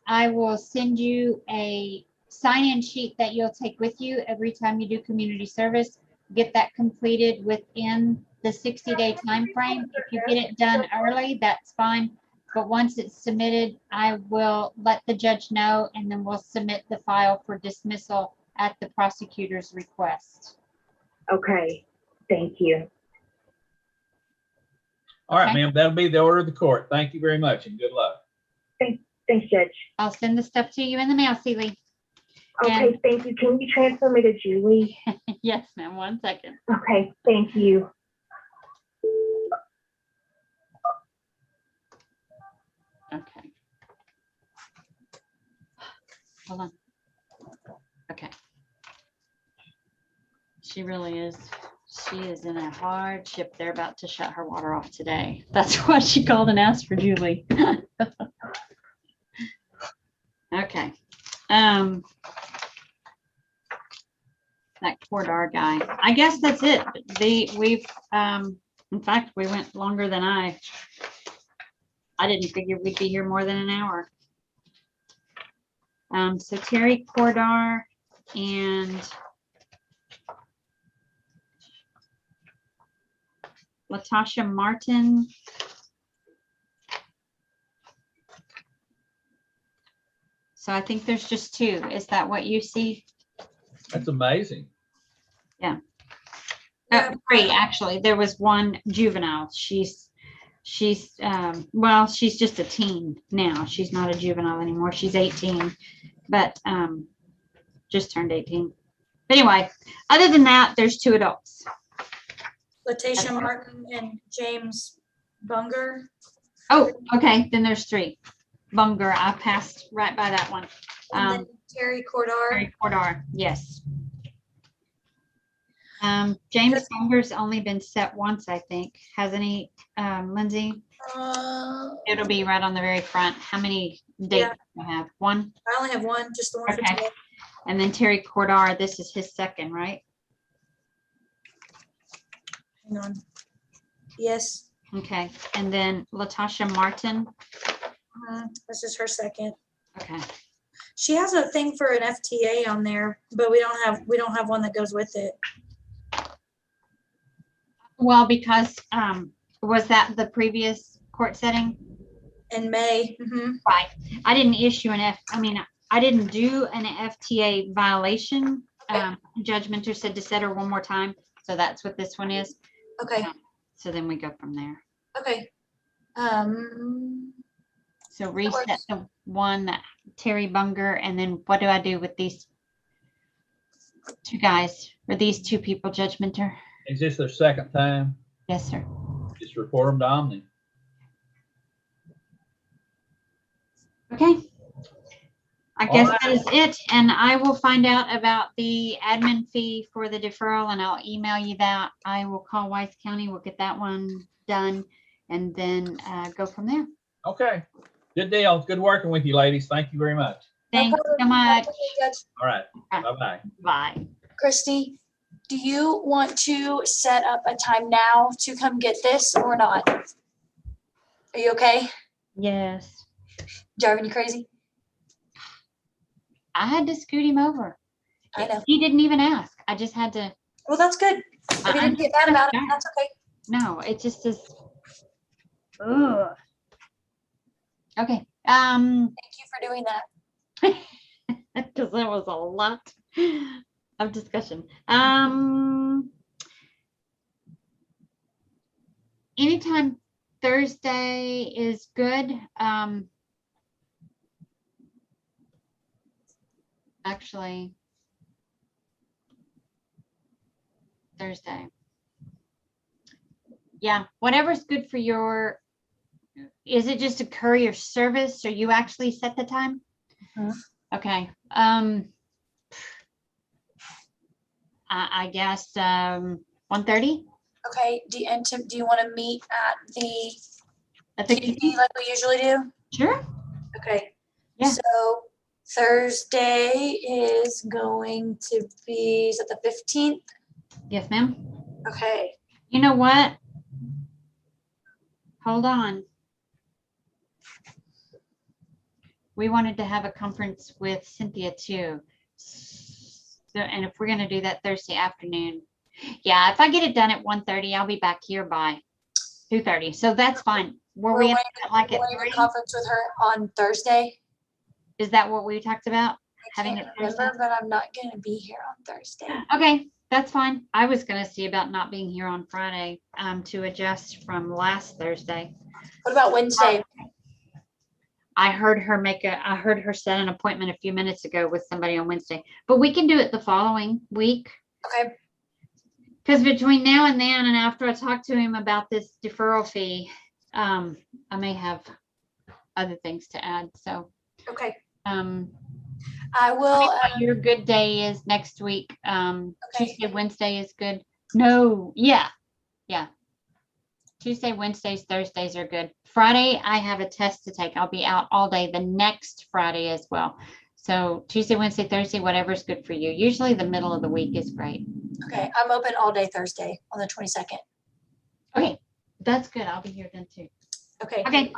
I will send you a sign-in sheet that you'll take with you every time you do community service. Get that completed within the 60-day time frame. If you get it done early, that's fine. But once it's submitted, I will let the judge know, and then we'll submit the file for dismissal at the prosecutor's request. Okay, thank you. All right, Okay. ma'am, that'll be the order of the court. Thank you very much and good luck. Thanks, Judge. I'll send the stuff to you in the mail, Celie. Okay, thank you. Can you transfer me to Julie? Yes, ma'am. 1 second. Okay, thank you. Okay. Hold on. Okay. She really is. She is in a hardship. They're about to shut her water off today. That's why she called and asked for Julie. Okay. That Cordar guy. I guess that's it. In fact, we went longer than I didn't figure we'd be here more than an hour. So Terry Cordar and Latasha Martin. So I think there's just 2. Is that what you see? That's amazing. Yeah. 3 actually. There was 1 juvenile. She's well, she's just a teen now. She's not a juvenile anymore. She's 18, but just turned 18. But anyway, other than that, there's 2 adults. Latasha Martin and James Bunger. Oh, okay. Then there's 3. Bunger, I passed right by that one. And then Terry Cordar. Terry Cordar, yes. James Bunger's only been set once, I think. Hasn't he, Lindsay? It'll be right on the very front. How many dates do you have? 1? I only have 1, just the one for Okay. today. And then Terry Cordar, this is his 2nd, right? Hang on. Yes. Okay. And then Latasha Martin. This is her 2nd. Okay. She has a thing for an FTA on there, but we don't have one that goes with it. Well, because was that the previous court setting? In May. Right. I didn't issue I didn't do an FTA violation. Judge Minter said to set her one more time. So that's what this one is. Okay. So then we go from there. Okay. So reset the one that Terry Bunger, and then what do I do with these 2 guys or these 2 people, Judge Minter? Is this their 2nd time? Yes, sir. Just report them to Omni. Okay. I guess that is it, and I will find out about the admin fee for the deferral, and I'll email you that. I will call Weiss County, we'll get that one done, and then go from there. Okay, good deal. Good working with you, ladies. Thank you very much. Thanks so much. All right, bye-bye. Bye. Christy, do you want to set up a time now to come get this or not? Are you okay? Yes. Driving you crazy? I had to scoot him over. I know. He didn't even ask. I just had to. Well, that's good. If you didn't get mad about it, that's okay. No, it just is. Ugh. Okay. Thank you for doing that. Because there was a lot of discussion. Anytime Thursday is good. Actually, Thursday. Yeah, whatever's good for your, is it just a courier service or you actually set the time? Okay. I guess 1:30. Okay. Do you want to meet at the QT QT like we usually do? Sure. Okay. Yeah. So Thursday is going to be, is it the 15th? Yes, ma'am. Okay. You know what? Hold on. We wanted to have a conference with Cynthia too. So, and if we're going to do that Thursday afternoon, yeah, if I get it done at 1:30, I'll be back here by 2:30. So that's fine. Were we at like at 3? Conference with her on Thursday? Is that what we talked about? Having it Thursday? Remember, but I'm not going to be here on Thursday. Okay, that's fine. I was going to see about not being here on Friday to adjust from last Thursday. What about Wednesday? I heard her set an appointment a few minutes ago with somebody on Wednesday, but we can do it the following week. Okay. Because between now and then, and after I talk to him about this deferral fee, I may have other things to add. So. Okay. I will. Your good day is next week. Tuesday, Wednesday is good. No, yeah. Tuesday, Wednesdays, Thursdays are good. Friday, I have a test to take. I'll be out all day the next Friday as well. So Tuesday, Wednesday, Thursday, whatever's good for you. Usually the middle of the week is great. Okay, I'm open all day Thursday on the 22nd. Okay, that's good. I'll be here then too. Okay. Okay.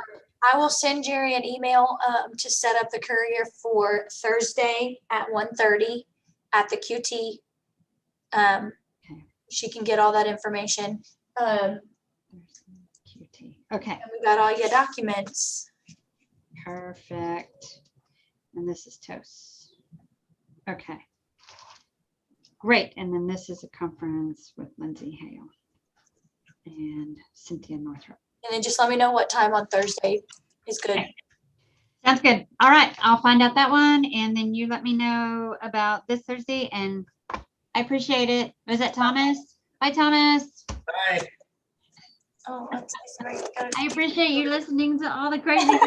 I will send Jerry an email to set up the courier for Thursday at 1:30 at the QT. She can get all that information. Okay. And we got all your documents. Perfect. And this is toast. Okay. Great. And then this is a conference with Lindsay Hale and Cynthia Northrup. And then just let me know what time on Thursday is good. Okay. Sounds good. All right. I'll find out that one. And then you let me know about this Thursday. And I appreciate it. Was that Thomas? Bye, Thomas. Bye. Oh, I'm so sorry. I appreciate you listening to all the craziness.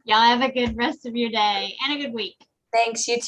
Y'all have a good rest of your day and a good week. Thanks. You too.